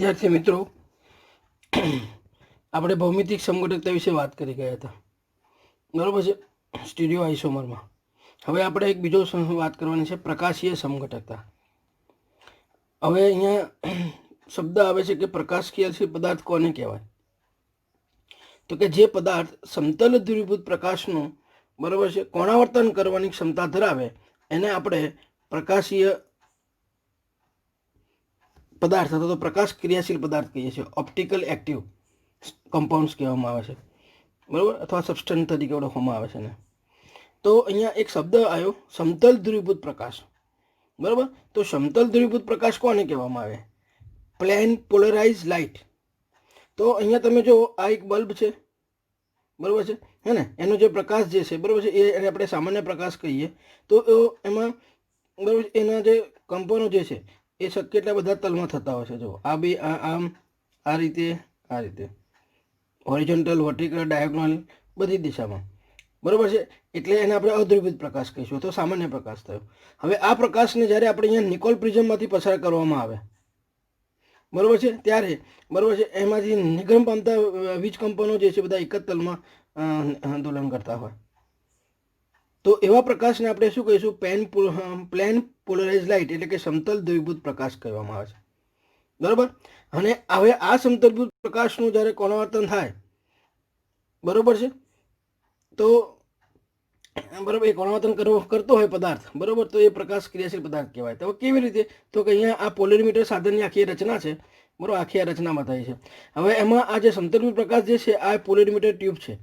વિદ્યાર્થી મિત્રો, આપણે ભૌમિતિક સમઘટકતા વિશે વાત કરી ગયા હતા, બરાબર છે, સ્ટીરિયો આઇસોમરમાં. હવે આપણે એક બીજો વાત કરવાની છે, પ્રકાશીય સમઘટકતા. હવે અહીંયા શબ્દ આવે છે કે પ્રકાશકીયશીલ પદાર્થ કોને કહેવાય? તો કે જે પદાર્થ સમતલ ધ્રુવીભૂત પ્રકાશનું, બરાબર છે, કોણાવર્તન કરવાની ક્ષમતા ધરાવે એને આપણે પ્રકાશીય પદાર્થ અથવા તો પ્રકાશ ક્રિયાશીલ પદાર્થ કહીએ છીએ. ઓપ્ટિકલ એક્ટિવ કમ્પાઉન્ડ્સ કહેવામાં આવે છે, બરાબર, અથવા સબસ્ટન્સ તરીકે ઓળખવામાં આવે છે ને. તો અહીંયા એક શબ્દ આવ્યો, સમતલ ધ્રુવીભૂત પ્રકાશ, બરાબર. તો સમતલ ધ્રુવીભૂત પ્રકાશ કોને કહેવામાં આવે? Plane polarise light. તો અહીંયા તમે જો આ એક બલ્બ છે, બરાબર છે, હે ને, એનો જે પ્રકાશ જે છે, બરાબર છે, એને આપણે સામાન્ય પ્રકાશ કહીએ. તો એમાં, બરાબર, એના જે કંપનો જે છે એ કેટલા બધા તલમાં થતા હોય છે. જો આ બી આમ, આ રીતે હોરિઝોન્ટલ, વર્ટિકલ, ડાયોગોનલ, બધી દિશામાં, બરાબર છે. એટલે એને આપણે અધ્રુવીભૂત પ્રકાશ કહીશું, તો સામાન્ય પ્રકાશ થયો. હવે આ પ્રકાશને જ્યારે આપણે અહીંયા નિકોલ પ્રિઝમમાંથી પસાર કરવામાં આવે, બરાબર છે, ત્યારે, બરાબર છે, એમાંથી નિગમ પામતા વીજ કંપનો જે છે બધા એક જ તલમાં આંદોલન કરતા હોય. તો એવા પ્રકાશને આપણે શું કહીશું? પ્લેન પોલરાઇઝ લાઇટ, એટલે કે સમતલ ધ્રુવીભૂત પ્રકાશ કહેવામાં આવે છે, બરાબર. અને હવે આ સમતલભૂત પ્રકાશનું જ્યારે કોણાવર્તન થાય, બરાબર છે, તો બરાબર, એ કોણાવર્તન કરતો હોય પદાર્થ, બરાબર, તો એ પ્રકાશ ક્રિયાશીલ પદાર્થ કહેવાય. તો કેવી રીતે? તો કે અહીંયા આ પોલેરીમીટર સાધનની આખી રચના છે, બરાબર, આખી આ રચના બતાવી છે. હવે એમાં આ જે સમતલભૂત પ્રકાશ જે છે, આ પોલેરીમીટર ટ્યુબ છે,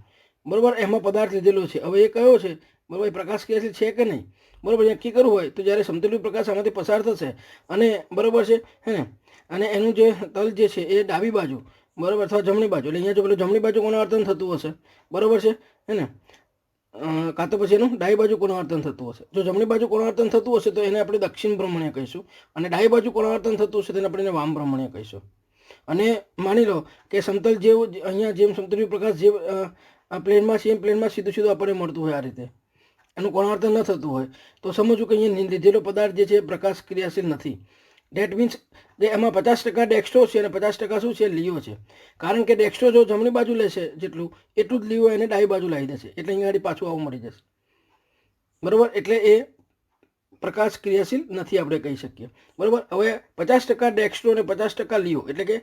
બરાબર, એમાં પદાર્થ લીધેલો છે. હવે એ કયો છે, બરાબર, એ પ્રકાશ ક્રિયાશીલ છે કે નહીં, બરાબર, નક્કી કરવું હોય તો જ્યારે સમતલભૂત પ્રકાશ આમાંથી પસાર થશે અને, બરાબર છે, હે ને, અને એનું જે તલ જે છે એ ડાબી બાજુ, બરાબર, અથવા જમણી બાજુ, એટલે અહીંયા જો પેલું જમણી બાજુ કોણાવર્તન થતું હશે, બરાબર છે, હે ને, કાં તો પછી એનું ડાબી બાજુ કોણાવર્તન થતું હશે. જો જમણી બાજુ કોણાવર્તન થતું હશે તો એને આપણે દક્ષિણ ભ્રમણીય કહીશું, અને ડાબી બાજુ કોણાવર્તન થતું હશે તેને આપણે વામ ભ્રમણીય કહીશું. અને માની લો કે સમતલ જેવું અહીંયા જેમ સમતલભૂત પ્રકાશ જે પ્લેનમાં છે એમ પ્લેનમાં સીધું આપણને મળતું હોય, આ રીતે એનું કોણાવર્તન ન થતું હોય, તો સમજવું કે અહીંયા લીધેલો પદાર્થ જે છે પ્રકાશ ક્રિયાશીલ નથી. ડેટ મીન્સ જે એમાં 50% ડેક્સ્ટ્રો છે અને 50% શું છે? લિયો છે. કારણ કે ડેક્સ્ટ્રો જો જમણી બાજુ લેશે જેટલું, એટલું જ લિયો એને ડાબી બાજુ લાવી દેશે, એટલે અહીંયા પાછું આવું મળી જશે, બરાબર. એટલે એ પ્રકાશ ક્રિયાશીલ નથી આપણે કહી શકીએ, બરાબર. હવે 50% ડેક્સ્ટ્રો અને 50% લિયો, એટલે કે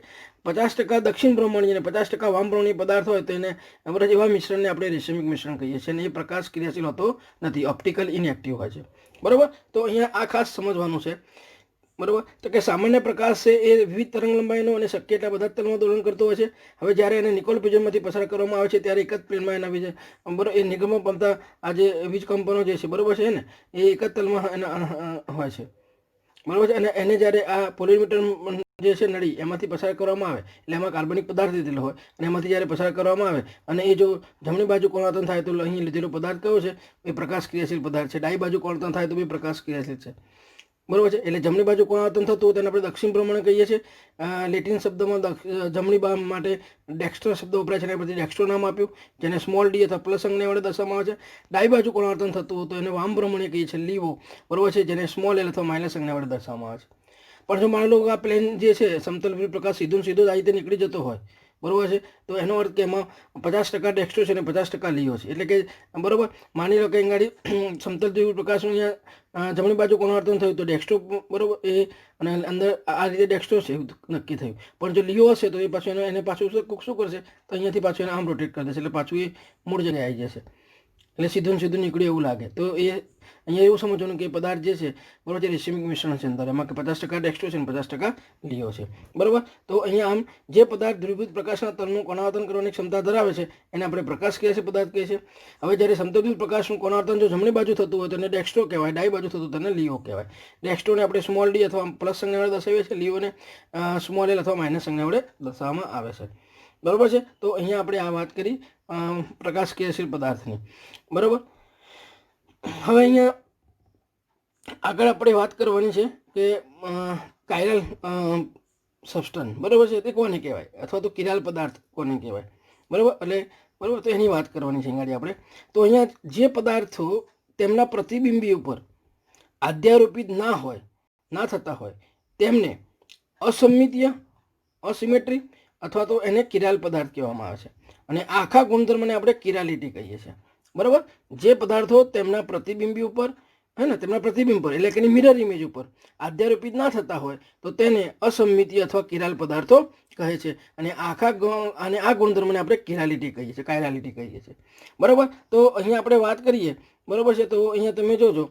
50% દક્ષિણ ભ્રમણીય અને 50% વામ ભ્રમણીય પદાર્થ હોય તો એને, બરાબર, એવા મિશ્રણને આપણે રેશમિક મિશ્રણ કહીએ છીએ, અને એ પ્રકાશ ક્રિયાશીલ હોતો નથી, ઓપ્ટિકલ ઇનએક્ટિવ હોય છે, બરાબર. તો અહીંયા આ ખાસ સમજવાનું છે, બરાબર. તો કે સામાન્ય પ્રકાશ છે એ વિવિધ તરંગ લંબાઈનો અને શક્ય એટલા બધા તલમાં દોલન કરતો હોય છે. હવે જ્યારે એને નિકોલ પ્રિઝમમાંથી પસાર કરવામાં આવે છે ત્યારે એક જ પ્લેનમાં એના વિશે, બરાબર, એ નિગમમાં પામતા આ જે વીજ કંપનો જે છે, બરાબર છે ને, એ એક જ તલમાં એના હોય છે, બરાબર છે. અને એને જ્યારે આ પોલેરીમીટર જે છે નળી એમાંથી પસાર કરવામાં આવે, એટલે એમાં કાર્બનિક પદાર્થ લીધેલો હોય, અને એમાંથી જ્યારે પસાર કરવામાં આવે અને એ જો જમણી બાજુ કોણાવર્તન થાય તો અહીં લીધેલો પદાર્થ કયો છે? એ પ્રકાશ ક્રિયાશીલ પદાર્થ છે. ડાબી બાજુ કોણાવર્તન થાય તો બી પ્રકાશ ક્રિયાશીલ છે, બરાબર છે. એટલે જમણી બાજુ કોણાવર્તન થતું હોય તેને આપણે દક્ષિણ ભ્રમણ કહીએ છીએ. લેટિન શબ્દમાં જમણી બાજુ માટે ડેક્સ્ટ્રો શબ્દ વપરાય છે, અને પછી ડેક્સ્ટ્રો નામ આપ્યું, જેને સ્મોલ ડી અથવા પ્લસ અંગને વડે દર્શાવવામાં આવે છે. ડાબી બાજુ કોણાવર્તન થતું હોય તો એને વામ ભ્રમણીય કહીએ છીએ, લીવો, બરાબર છે, જેને સ્મોલ એલ અથવા માઇનસ અંગને વડે દર્શાવવામાં આવે છે. પણ જો માની લો કે આ પ્લેન જે છે સમતલ પ્રકાશ સીધો આ રીતે નીકળી જતો હોય, બરાબર છે, તો એનો અર્થ કે એમાં 50% ડેક્સ્ટ્રો છે અને 50% લિયો છે. એટલે કે, બરાબર, માની લો કે અહીંયા સમતલ ધ્રુવીય પ્રકાશનું અહીંયા જમણી બાજુ કોણાવર્તન થયું તો ડેક્સ્ટ્રો, બરાબર, એ અને અંદર આ રીતે ડેક્સ્ટ્રો છે નક્કી થયું. પણ જો લિયો હશે તો એ પાછું એને પાછું શું કરશે? તો અહીંયાથી પાછું એને આમ રોટેટ કરી દેશે, એટલે પાછું એ મૂળ જગ્યાએ આવી જશે, એટલે સીધું નીકળ્યું એવું લાગે. તો એ અહીંયા એવું સમજવાનું કે પદાર્થ જે છે, બરાબર, જે રેશમિક મિશ્રણ છે અંદર, એમાં કે 50% ડેક્સ્ટ્રો છે અને 50% લિયો છે, બરાબર. તો અહીંયા આમ જે પદાર્થ ધ્રુવીભૂત પ્રકાશના તલનું કોણાવર્તન કરવાની ક્ષમતા ધરાવે છે એને આપણે પ્રકાશ ક્રિયાશીલ પદાર્થ કહીએ છીએ. હવે જ્યારે સમતલભૂત પ્રકાશનું કોણાવર્તન જો જમણી બાજુ થતું હોય તો એને ડેક્સ્ટ્રો કહેવાય, ડાબી બાજુ થતું તેને લિયો કહેવાય. ડેક્સ્ટ્રોને આપણે સ્મોલ ડી અથવા પ્લસ સંજ્ઞા વડે દર્શાવીએ છીએ, લિયોને સ્મોલ એલ અથવા માઇનસ સંજ્ઞા વડે દર્શાવવામાં આવે છે, બરાબર છે. તો અહીંયા આપણે આ વાત કરી પ્રકાશ ક્રિયાશીલ પદાર્થની, બરાબર. હવે અહીંયા આગળ આપણે વાત કરવાની છે કે કાયરલ સબસ્ટન્સ, બરાબર છે, તે કોને કહેવાય, અથવા તો કિરાલ પદાર્થ કોને કહેવાય, બરાબર. એટલે, બરાબર, તો એની વાત કરવાની છે અહીંયા આપણે. તો અહીંયા જે પદાર્થો તેમના પ્રતિબિંબી ઉપર આધ્યારોપિત ના થતા હોય તેમને અસમિતીય અસિમેટ્રી અથવા તો એને કિરાલ પદાર્થ કહેવામાં આવે છે. અને આખા ગુણધર્મને આપણે કિરાલિટી કહીએ છીએ. બરાબર, જે પદાર્થો તેમના પ્રતિબિંબી ઉપર તેમના પ્રતિબિંબ પર એટલે કે મિરર ઇમેજ ઉપર આધ્યારોપિત ના થતા હોય તો તેને અસમિતીય અથવા કિરાલ પદાર્થો કહે છે. અને આ ગુણધર્મને આપણે કિરાલિટી કહીએ છીએ, કાયરાલિટી કહીએ છીએ. બરાબર, તો અહીંયા આપણે વાત કરીએ. બરાબર છે, તો અહીંયા તમે જોજો,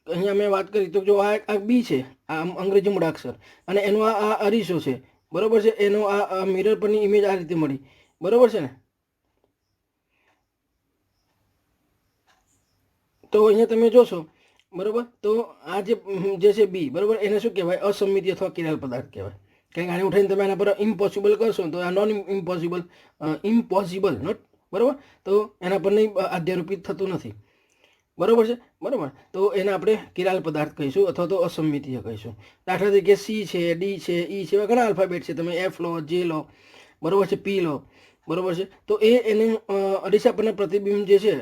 અહીંયા મેં વાત કરી તો જો આ બી છે, આ અંગ્રેજી મૂળાક્ષર, અને એનો આ અરીસો છે. બરાબર છે, એનો આ મિરર પરની ઇમેજ આ રીતે મળી. બરાબર છે ને, તો અહીંયા તમે જોશો. બરાબર, તો આ જે છે બી, બરાબર, એને શું કહેવાય? અસમિતિ અથવા કિરાલ પદાર્થ કહેવાય. કારણ કે આને ઉઠાઈને તમે એના પર ઇમ્પોસિબલ કરશો તો આ નોન ઇમ્પોસિબલ નોટ. બરાબર, તો એના પર નહીં આધ્યારોપિત થતું નથી. બરાબર છે. બરાબર, તો એને આપણે કિરાલ પદાર્થ કહીશું અથવા તો અસમિતીય કહીશું. દાખલા તરીકે સી છે, ડી છે, ઈ છે, એવા ઘણા આલ્ફાબેટ છે. તમે એફ લો, જે લો, બરાબર છે, પી લો. બરાબર છે, તો એને અરીસા પરના પ્રતિબિંબ જે છે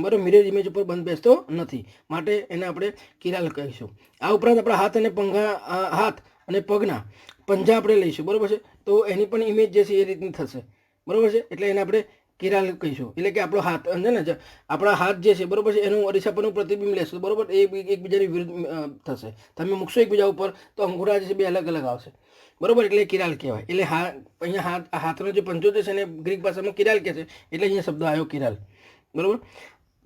બરાબર મિરર ઇમેજ ઉપર બંધ બેસતો નથી, માટે એને આપણે કિરાલ કહીશું. આ ઉપરાંત આપણા હાથ અને પગના પંજા આપણે લઈશું. બરાબર છે, તો એની પણ ઇમેજ જે છે એ રીતની થશે. બરાબર છે, એટલે એને આપણે કિરાલ કહીશું. એટલે કે આપણો હાથ છે ને, આપણા હાથ જે છે, બરાબર છે, એનું અરીસા પરનું પ્રતિબિંબ લેશું. બરાબર, એ એકબીજાની વિરુદ્ધ થશે. તમે મૂકશો એકબીજા ઉપર તો અંગૂઠા જે છે બે અલગ અલગ આવશે. બરાબર, એટલે કિરાલ કહેવાય. એટલે અહીંયા હાથનો જે પંજો છે એને ગ્રીક ભાષામાં કિરાલ કહે છે, એટલે અહીંયા શબ્દ આવ્યો કિરાલ. બરાબર,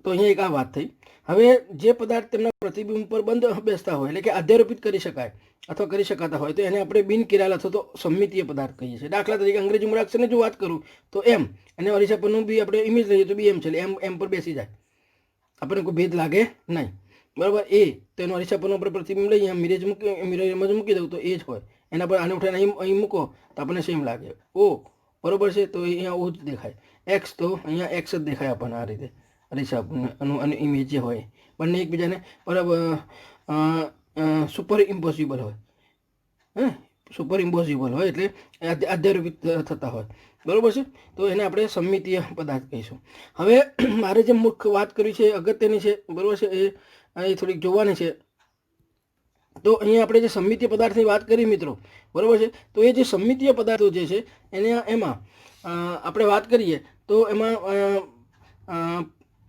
તો અહીંયા એક આ વાત થઈ. હવે જે પદાર્થ તેમના પ્રતિબિંબ પર બંધ બેસતા હોય એટલે કે આધ્યારોપિત કરી શકાય અથવા કરી શકાતા હોય તો એને આપણે બિન કિરાલ અથવા તો સમમિતીય પદાર્થ કહીએ છીએ. દાખલા તરીકે અંગ્રેજી મૂળાક્ષરની જો વાત કરું તો એમ, અને અરીસા પરનું બી આપણે ઇમેજ લઈએ તો બી એમ છે, એટલે એમ પર બેસી જાય, આપણને કોઈ ભેદ લાગે નહીં. બરાબર, એ તેનો અરીસા પરનો આપણે પ્રતિબિંબ લઈએ, મિરર ઇમેજ મૂકી દઉં તો એ જ હોય. એના પર આને ઉઠાઈને અહીં મૂકો તો આપણને સેમ લાગે. ઓ, બરાબર છે, તો અહીંયા ઓ જ દેખાય. એક્સ, તો અહીંયા એક્સ જ દેખાય આપણને આ રીતે અરીસા અને ઇમેજ જે હોય બંને એકબીજાને બરાબર સુપર ઇમ્પોસિબલ હોય. સુપર ઇમ્પોસિબલ હોય એટલે આધ્યારોપિત થતા હોય. બરાબર છે, તો એને આપણે સમમિતીય પદાર્થ કહીશું. હવે મારે જે મુખ્ય વાત કરવી છે અગત્યની છે, બરાબર છે, એ થોડીક જોવાની છે. તો અહીંયા આપણે જે સમમિતીય પદાર્થની વાત કરી મિત્રો, બરાબર છે, તો એ જે સમમિતીય પદાર્થો જે છે એમાં આપણે વાત કરીએ તો એમાં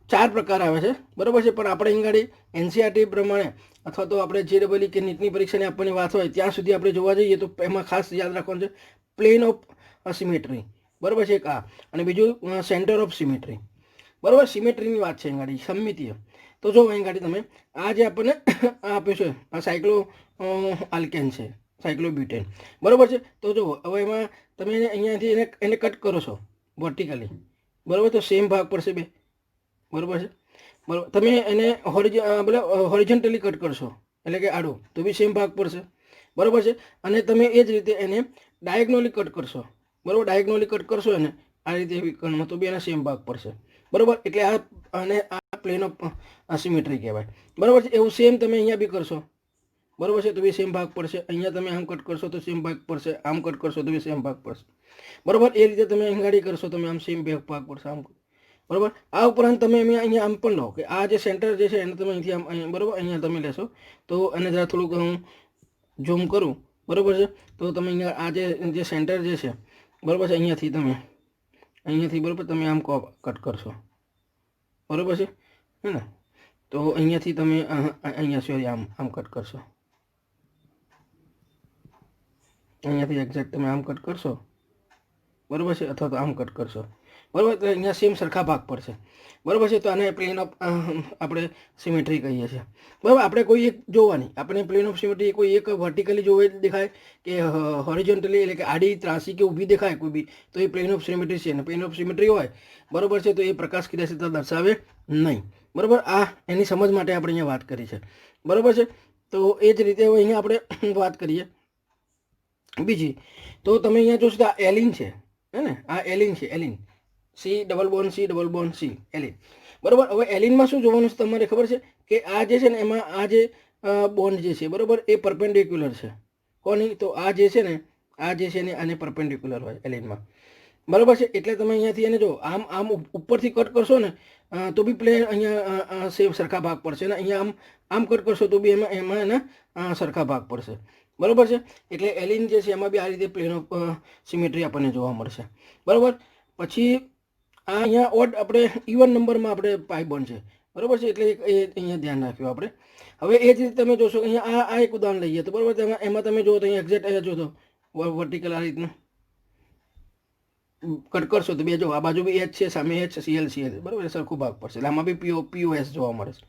4 પ્રકાર આવે છે. બરાબર છે, પણ આપણે અહીં ગાડી એનસીઆરટી પ્રમાણે અથવા તો આપણે JEE કે નીટની પરીક્ષાની આપવાની વાત હોય ત્યાં સુધી આપણે જોવા જઈએ તો એમાં ખાસ યાદ રાખવાનું છે પ્લેન ઓફ સિમેટ્રી. બરાબર છે, એક આ, અને બીજું સેન્ટર ઓફ સિમેટ્રી. બરાબર, સિમેટ્રીની વાત છે અહીં ગાડી સમમિતીય. તો જો અહીં ગાડી તમે આ જે આપણને આપ્યું છે આ સાયક્લો આલ્કેન છે, સાયક્લોબ્યુટેન. બરાબર છે, તો જો હવે એમાં તમે અહીંયાથી એને કટ કરો છો વર્ટિકલી. બરાબર, તો સેમ ભાગ પડશે બે. બરાબર છે, બરાબર, તમે એને હોરિઝોન્ટલી કટ કરશો એટલે કે આડો તો બી સેમ ભાગ પડશે. બરાબર છે, અને તમે એ જ રીતે એને ડાયગનોલી કટ કરશો. બરાબર, ડાયગનોલી કટ કરશો એને આ રીતે વિકર્ણમાં તો બી એના સેમ ભાગ પડશે. બરાબર, એટલે આ પ્લેન ઓફ સિમેટ્રી કહેવાય. બરાબર છે, એવું સેમ તમે અહીંયા બી કરશો. બરાબર છે, તો બી સેમ ભાગ પડશે. અહીંયા તમે આમ કટ કરશો તો સેમ ભાગ પડશે, આમ કટ કરશો તો બી સેમ ભાગ પડશે. બરાબર, એ રીતે તમે અહીં કરશો તમે આમ સેમ ભાગ પડશે આમ. બરાબર, આ ઉપરાંત તમે અહીંયા આમ પણ લો કે આ જે સેન્ટર જે છે એને તમે અહીંથી આમ બરાબર અહીંયા તમે લેશો તો એને જરા થોડુંક હું ઝૂમ કરું. બરાબર છે, તો તમે અહીંયા આ જે સેન્ટર જે છે, બરાબર છે, અહીંયાથી બરાબર તમે આમ કટ કરશો. બરાબર છે, હે ને, તો અહીંયાથી તમે અહીંયા સોરી આમ કટ કરશો. અહીંયાથી એક્ઝેક્ટ તમે આમ કટ કરશો. બરાબર છે, અથવા તો આમ કટ કરશો. બરાબર, તો અહીંયા સેમ સરખા ભાગ પડશે. બરાબર છે, તો આને પ્લેન ઓફ આપણે સિમેટ્રી કહીએ છીએ. બરાબર, આપણે કોઈ એક જોવાની, આપણે પ્લેન ઓફ સિમેટ્રી કોઈ એક વર્ટિકલી જોવે દેખાય કે હોરિઝોન્ટલી એટલે કે આડી ત્રાસી કે ઊભી દેખાય કોઈ બી તો એ પ્લેન ઓફ સિમેટ્રી છે. અને પ્લેન ઓફ સિમેટ્રી હોય, બરાબર છે, તો એ પ્રકાશ ક્રિયાશીલતા દર્શાવે નહીં. બરાબર, આ એની સમજ માટે આપણે અહીંયા વાત કરી છે. બરાબર છે, તો એ જ રીતે હવે અહીંયા આપણે વાત કરીએ બીજી. તો તમે અહીંયા જોશો તો આ એલિન છે, હે ને, આ એલિન છે, એલિન C એલિન. બરાબર, હવે એલિનમાં શું જોવાનું છે તમારે ખબર છે કે આ જે છે ને એમાં આ જે બોન્ડ જે છે, બરાબર, એ પરપેન્ડિક્યુલર છે. કોની? તો આ જે છે ને આને પરપેન્ડિક્યુલર હોય એલિનમાં. બરાબર છે, એટલે તમે અહીંયાથી એને જો આમ ઉપરથી કટ કરશો ને તો બી પ્લેન અહીંયા સેમ સરખા ભાગ પડશે. ને અહીંયા આમ કટ કરશો તો બી એમાં એના સરખા ભાગ પડશે. બરાબર છે. એટલે એલિન જે છે એમાં બી આ રીતે પ્લેન ઓફ સિમેટ્રી આપણને જોવા મળશે. બરાબર. પછી આ અહીંયા ઓડ આપણે ઇવન નંબરમાં આપણે પાઈ બોન્ડ છે. બરાબર છે. એટલે એ અહીંયા ધ્યાન રાખ્યું આપણે. હવે એ જ રીતે તમે જોશો અહીંયા આ એક ઉદાહરણ લઈએ તો બરાબર, એમાં તમે જુઓ તો અહીંયા એક્ઝેક્ટ અહીંયા જોશો વર્ટિકલ આ રીતનું કટ કરશો તો બે જો આ બાજુ બી એચ છે, સામે એચ સીએલ બરાબર, સરખું ભાગ પડશે. એટલે આમાં બી પીઓએસ જોવા મળે છે.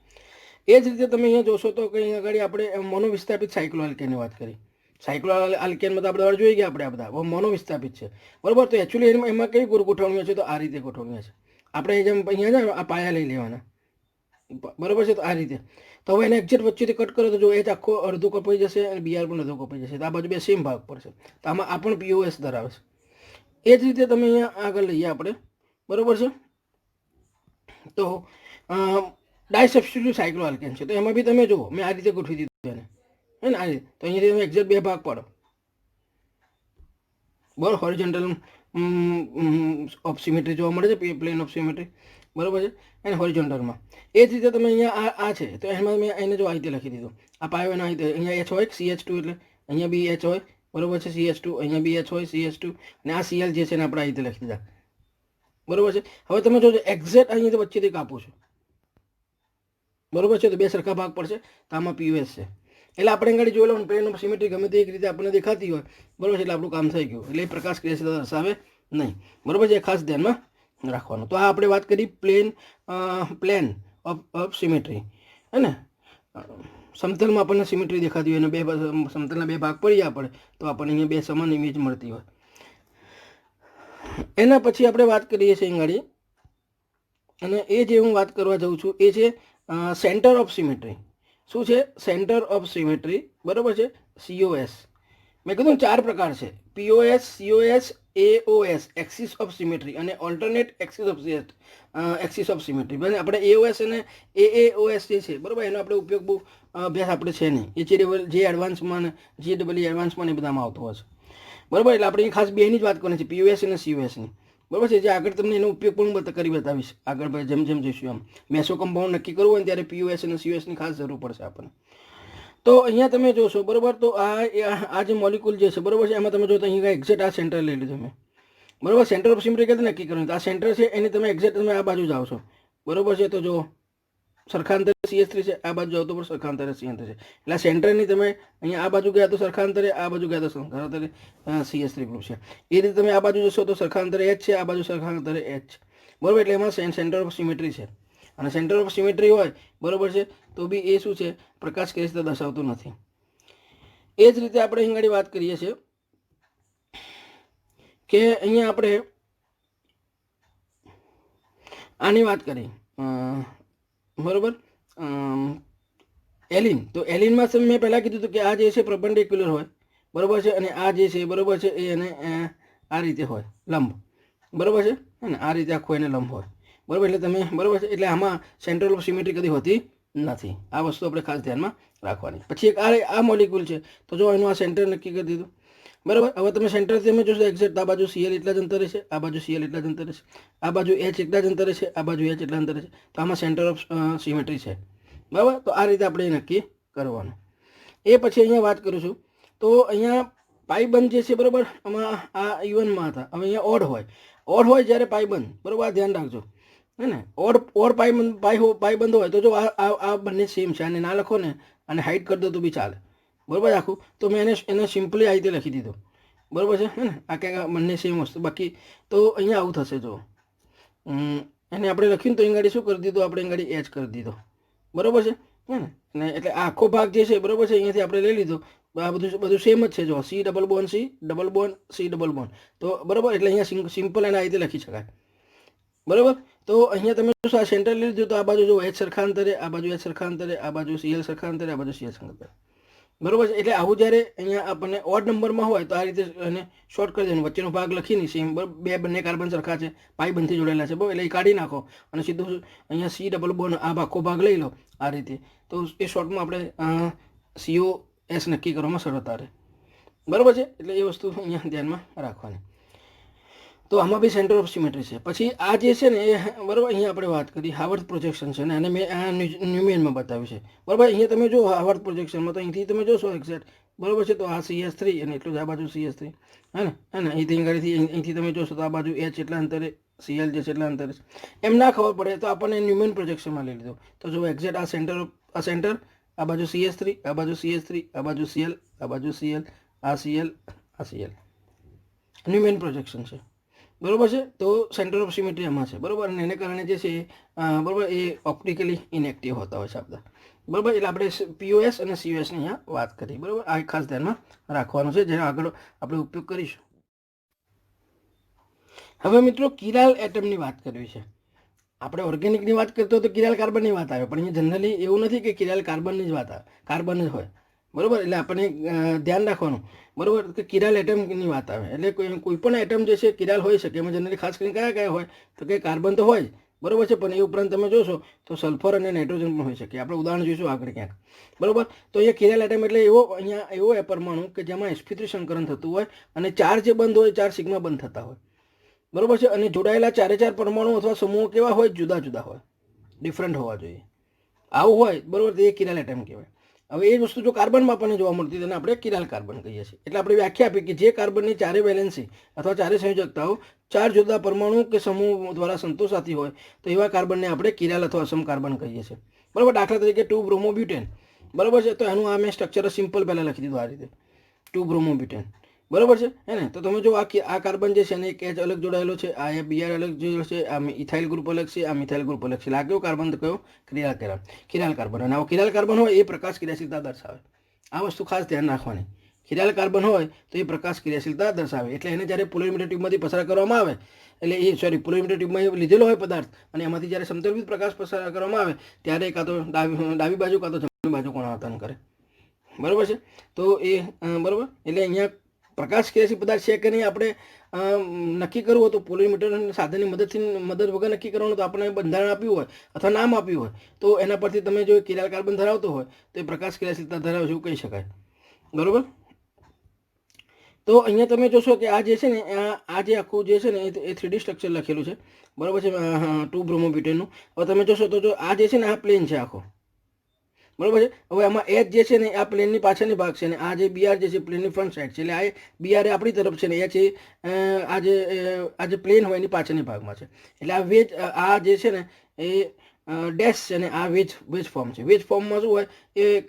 એ જ રીતે તમે અહીંયા જોશો તો કંઈ આગળ આપણે મોનોવિસ્થાપિત સાયક્લો આલ્કેનની વાત કરી. સાયક્લો આલ્કેનમાં તો આપણે જોઈ ગયા આપણે આ બધા મોનોવિસ્થાપિત છે. બરાબર. તો એકચ્યુઅલી એમાં કઈ ગોઠવણીઓ છે તો આ રીતે ગોઠવણીઓ છે. આપણે જેમ અહીંયા છે આ પાયા લઈ લેવાના. બરાબર છે. તો આ રીતે તો હવે એને એક્ઝેક્ટ વચ્ચેથી કટ કરો તો જો એચ આખો અડધો કપાઈ જશે અને બીઆર પણ અડધો કપાઈ જશે. તો આ બાજુ બે સેમ ભાગ પડશે. તો આમાં આ પણ પીઓએસ ધરાવે છે. એ જ રીતે તમે અહીંયા આગળ લઈએ આપણે. બરાબર છે. તો ડાયસબસ્ટિટ્યુટ સાયક્લો આલ્કેન છે. તો એમાં બી તમે જુઓ મેં આ રીતે ગોઠવી દીધું એને, હે ને, આ રીતે. તો અહીંયાથી તમે એક્ઝેક્ટ બે ભાગ પાડો. બરાબર. હોરિઝોન્ટલ ઓફ સિમેટ્રી જોવા મળે છે, પ્લેન ઓફ સિમેટ્રી. બરાબર છે. અને હોરિઝોન્ટલમાં એ જ રીતે તમે અહીંયા આ છે તો એમાં મેં એને જો આ રીતે લખી દીધું. આ પાયો એના રીતે અહીંયા એચ હોય CH2 એટલે અહીંયા બી એચ હોય. બરાબર છે. CH2 અહીંયા બી એચ હોય CH2 અને આ CL જે છે ને આપણે આ રીતે લખી દીધા. બરાબર છે. હવે તમે જોજો એક્ઝેક્ટ અહીંયાથી વચ્ચેથી કાપું છું. બરાબર છે. તો બે સરખા ભાગ પડશે. તો આમાં પીઓએસ છે. એટલે આપણે આગળ જોઈ લો પ્લેન ઓફ સિમેટ્રી ગમે તે એક રીતે આપણને દેખાતી હોય. બરાબર છે. એટલે આપણું કામ થઈ ગયું. એટલે એ પ્રકાશ ક્રિયાશીલતા દર્શાવે નહીં. બરાબર છે. ખાસ ધ્યાનમાં રાખવાનું. તો આ આપણે વાત કરી પ્લેન ઓફ સિમેટ્રી, હે ને. સમતલમાં આપણને સિમેટ્રી દેખાતી હોય અને બે સમતલના બે ભાગ પડી પડે તો આપણને અહીંયા બે સમાન ઇમેજ મળતી હોય. એના પછી આપણે વાત કરીએ છીએ અહીંયા, અને એ જે હું વાત કરવા જાઉં છું એ છે સેન્ટર ઓફ સિમેટ્રી. શું છે સેન્ટર ઓફ સિમેટ્રી? બરાબર છે. COS. મેં કીધું 4 પ્રકાર છે: POS, COS, AOS axis of symmetry અને ઓલ્ટરનેટ એક્સિસ ઓફ સિમેટ્રી. બરાબર. આપણે AOS અને AAOS જે છે બરાબર એનો આપણે ઉપયોગ બહુ અભ્યાસ આપણે છે નહીં. એ જે એડવાન્સમાં ને GEE એડવાન્સમાં એ બધામાં આવતો હોય છે. બરાબર. એટલે આપણે ખાસ બેની જ વાત કરવાની છે, POS અને COSની. બરાબર છે. જે આગળ તમને એનો ઉપયોગ પણ કરી બતાવીશ આગળ ભાઈ જેમ જેમ જઈશું એમ. મેસો કમ્પાઉન્ડ નક્કી કરવું હોય ત્યારે POS અને COSની ખાસ જરૂર પડશે આપણને. તો અહીંયા તમે જોશો બરાબર. તો આ જે મોલિક્યુલ જે છે બરાબર છે એમાં તમે જો તો અહીંયા એક્ઝેક્ટ આ સેન્ટર લઈ લીધું મેં. બરાબર. સેન્ટર ઓફ સિમેટ્રી કઈ નક્કી કરવાનું. આ સેન્ટર છે એની તમે એક્ઝેક્ટ તમે આ બાજુ જાઓ છો. બરાબર છે. તો જો સરખાંતરે CH3 છે, આ બાજુ જાઓ તો પણ સરખાંતરે CH3 છે. એટલે સેન્ટરની તમે અહીંયા આ બાજુ ગયા તો સરખાંતરે, આ બાજુ ગયા તો સરખાંતરે CH3 ગ્રુપ છે. એ રીતે તમે આ બાજુ જશો તો સરખાંતરે H છે, આ બાજુ સરખાંતરે H. બરાબર. એટલે એમાં સેન્ટર ઓફ સિમેટ્રી છે. અને સેન્ટર ઓફ સિમેટ્રી હોય બરાબર છે તો બી એ શું છે પ્રકાશ ક્રિયાશીલતા દર્શાવતું નથી. એ જ રીતે આપણે અહીં વાત કરીએ છીએ કે અહીંયા આપણે આની વાત કરી બરાબર એલિન. તો એલિનમાં મેં પહેલાં કીધું હતું કે આ જે છે પરપેન્ડિક્યુલર હોય બરાબર છે, અને આ જે છે બરાબર છે એ એને આ રીતે હોય લંબ. બરાબર છે ને, આ રીતે આખો એને લંબ હોય. બરાબર. એટલે તમે બરાબર છે એટલે આમાં સેન્ટર ઓફ સિમેટ્રી કદી હોતી નથી. આ વસ્તુ આપણે ખાસ ધ્યાનમાં રાખવાની. પછી એક આ મોલિક્યુલ છે તો જો એનું આ સેન્ટર નક્કી કરી દીધું. બરાબર. હવે તમે સેન્ટર તમે જોશો એક્ઝેક્ટ આ બાજુ CL એટલા જ અંતરે છે, આ બાજુ CL એટલા જ અંતરે છે, આ બાજુ H એટલા જ અંતરે છે, આ બાજુ H એટલા અંતરે છે. તો આમાં સેન્ટર ઓફ સિમેટ્રી છે. બરાબર. તો આ રીતે આપણે નક્કી કરવાનું. એ પછી અહીંયા વાત કરું છું તો અહીંયા પાઈબંધ જે છે બરાબર આમાં આ ઇવનમાં હતા. હવે અહીંયા ઓડ હોય જ્યારે પાઈબંધ. બરાબર. આ ધ્યાન રાખજો, હે ને. ઓડ પાઈબંધ હોય તો જો આ બંને સેમ છે. આને ના લખો ને અને હાઈડ કરી દો તો બી ચાલે. બરાબર આખું. તો મેં એને સિમ્પલી આ રીતે લખી દીધું. બરાબર છે, હે ને. આ ક્યાંક બંને સેમ વસ્તુ. બાકી તો અહીંયા આવું થશે. જો એને આપણે લખ્યું તો અહીં શું કરી દીધું આપણે અહીં H કરી દીધો. બરાબર છે, હે ને. અને એટલે આખો ભાગ જે છે બરાબર છે અહીંયાથી આપણે લઈ લીધો. આ બધું સેમ જ છે. જો C double bond C double bond. તો બરાબર. એટલે અહીંયા સિમ્પલ એને આ રીતે લખી શકાય. બરાબર. તો અહીંયા તમે આ સેન્ટર લઈ લીધું તો આ બાજુ જો H સરખાંતરે, આ બાજુ H સરખાંતરે, આ બાજુ CL સરખાંતરે, આ બાજુ CL સરખાંતરે. બરાબર છે. એટલે આવું જ્યારે અહીંયા આપણને ઓડ નંબરમાં હોય તો આ રીતે એને શોર્ટ કરી દેવાનું. વચ્ચેનો ભાગ લખીને સેમ બંને કાર્બન સરખા છે, પાઈબંધથી જોડેલા છે. બરાબર. એટલે એ કાઢી નાખો અને સીધું અહીંયા C ડબલ બોન્ડ આ આખો ભાગ લઈ લો આ રીતે. તો એ શોર્ટમાં આપણે COS નક્કી કરવામાં સરળતા રહે. બરાબર છે. એટલે એ વસ્તુ અહીંયા ધ્યાનમાં રાખવાની. તો આમાં બી સેન્ટર ઓફ સિમેટ્રી છે. પછી આ જે છે ને એ બરાબર અહીંયા આપણે વાત કરી હાવર્થ પ્રોજેક્શન છે ને, અને મેં આ ન્યુમેનમાં બતાવ્યું છે. બરાબર. અહીંયા તમે જો હાવર્થ પ્રોજેક્શનમાં તો અહીંથી તમે જોશો એક્ઝેક્ટ બરાબર છે. તો આ CS3 અને એટલું જ આ બાજુ CS3, હે ને અહીંથી અહીંથી તમે જોશો તો આ બાજુ H એટલા અંતરે, Cl જે છે એટલા અંતરે. એમ ના ખબર પડે તો આપણને ન્યુમેન પ્રોજેક્શનમાં લઈ લીધો. તો જો એક્ઝેક્ટ આ સેન્ટર, આ બાજુ CS3, આ બાજુ CS3, આ બાજુ Cl, આ બાજુ Cl, આ Cl, આ Cl, ન્યુમેન પ્રોજેક્શન છે. બરાબર છે. તો સેન્ટર ઓફ સિમેટ્રી એમાં છે. બરાબર. અને એને કારણે જે છે બરાબર એ ઓપ્ટિકલી ઇનએક્ટિવ હોતા હોય છે આપણા. બરાબર. એટલે આપણે POS અને COSની અહીંયા વાત કરી. બરાબર. આ ખાસ ધ્યાનમાં રાખવાનું છે, જેનો આગળ આપણે ઉપયોગ કરીશું. હવે મિત્રો કિરાલ એટમની વાત કરવી છે. આપણે ઓર્ગેનિકની વાત કરતો તો કિરાલ કાર્બનની વાત આવે, પણ અહીંયા જનરલી એવું નથી કે કિરાલ કાર્બનની જ વાત આવે, કાર્બન જ હોય. બરાબર. એટલે આપણને ધ્યાન રાખવાનું. બરાબર. કે કિરાલ એટમની વાત આવે એટલે કોઈ પણ એટમ જે છે કિરાલ હોઈ શકે. એમાં જનરલી ખાસ કરીને કયા હોય તો કે કાર્બન તો હોય જ. બરાબર છે. પણ એ ઉપરાંત તમે જોશો તો સલ્ફર અને નાઇટ્રોજન પણ હોઈ શકે. આપણે ઉદાહરણ જોઈશું આગળ ક્યાંક. બરાબર. તો અહીંયા કિરાલ એટમ એટલે અહીંયા એવો પરમાણુ કે જેમાં sp3 સંકરણ થતું હોય અને ચાર જે બંધ હોય, 4 સિગ્મા બંધ થતા હોય. બરાબર છે. અને જોડાયેલા 4 પરમાણુ અથવા સમૂહો કેવા હોય? જુદા જુદા હોય, ડિફરન્ટ હોવા જોઈએ. આવું હોય. બરાબર. તો એ કિરાલ એટમ કહેવાય. હવે એ વસ્તુ જો કાર્બનમાં આપણને જોવા મળતી તેને આપણે કિરાલ કાર્બન કહીએ છીએ. એટલે આપણે વ્યાખ્યા આપી કે જે કાર્બનની 4 વેલેન્સી અથવા 4 સંયોજકતાઓ 4 જુદા પરમાણુ કે સમૂહ દ્વારા સંતોષાતી હોય તો એવા કાર્બનને આપણે કિરાલ અથવા અસમ કાર્બન કહીએ છીએ. બરાબર. દાખલા તરીકે 2 બ્રોમોબ્યુટેન. બરાબર છે. તો એનું આ મેં સ્ટ્રક્ચર સિમ્પલ પહેલાં લખી દીધું આ રીતે, 2 બ્રોમોબ્યુટેન. બરાબર છે. હે ને. તો તમે જો આ કાર્બન જે છે ને એક H અલગ જોડાયેલો છે, આ Br અલગ જોડાયેલો છે, આ ઇથાઇલ ગ્રુપ અલગ છે, આ મિથાઇલ ગ્રુપ અલગ છે. આ કયો કાર્બન તો કયો? Chiral carbon. અને આવો કિરાલ કાર્બન હોય એ પ્રકાશ ક્રિયાશીલતા દર્શાવે. આ વસ્તુ ખાસ ધ્યાન રાખવાની. કિરાલ કાર્બન હોય તો એ પ્રકાશ ક્રિયાશીલતા દર્શાવે. એટલે એને જ્યારે પોલોરીમીટર ટ્યુબમાંથી પસાર કરવામાં આવે, એટલે પોલોરીમીટર ટ્યુબમાં લીધેલો હોય પદાર્થ અને એમાંથી જ્યારે સમતલવિત પ્રકાશ પસાર કરવામાં આવે ત્યારે કાં તો ડાબી બાજુ કાં તો જમણી બાજુ કોણાવર્તન કરે. બરાબર છે. તો એ બરાબર. એટલે અહીંયા પ્રકાશ ક્રિયાશીલ પદાર્થ છે કે નહીં આપણે નક્કી કરવું હોય તો પોલોરીમીટર સાધનની મદદ વગર નક્કી કરવાનું. તો આપણે બંધારણ આપ્યું હોય અથવા નામ આપ્યું હોય તો એના પરથી તમે જો કિરાલ કાર્બન ધરાવતો હોય તો એ પ્રકાશ ક્રિયાશીલતા ધરાવે છે એવું કહી શકાય. બરાબર. તો અહીંયા તમે જોશો કે આ જે છે ને આ જે આખું જે છે ને એ 3D સ્ટ્રક્ચર લખેલું છે. બરાબર છે. 2 બ્રોમોબ્યુટેનનું. હવે તમે જોશો તો જો આ જે છે ને આ પ્લેન છે આખો. બરાબર છે. હવે આમાં H જે છે ને આ પ્લેનની પાછળની ભાગ છે ને આ જે Br જે છે પ્લેનની ફ્રન્ટ સાઈડ છે. એટલે આ Br આપણી તરફ છે ને H આ જે પ્લેન હોય એની પાછળની ભાગમાં છે. એટલે આ વેજ આ જે છે ને એ ડેશ છે ને આ વેજ ફોર્મ છે. વેજ ફોર્મમાં શું હોય એ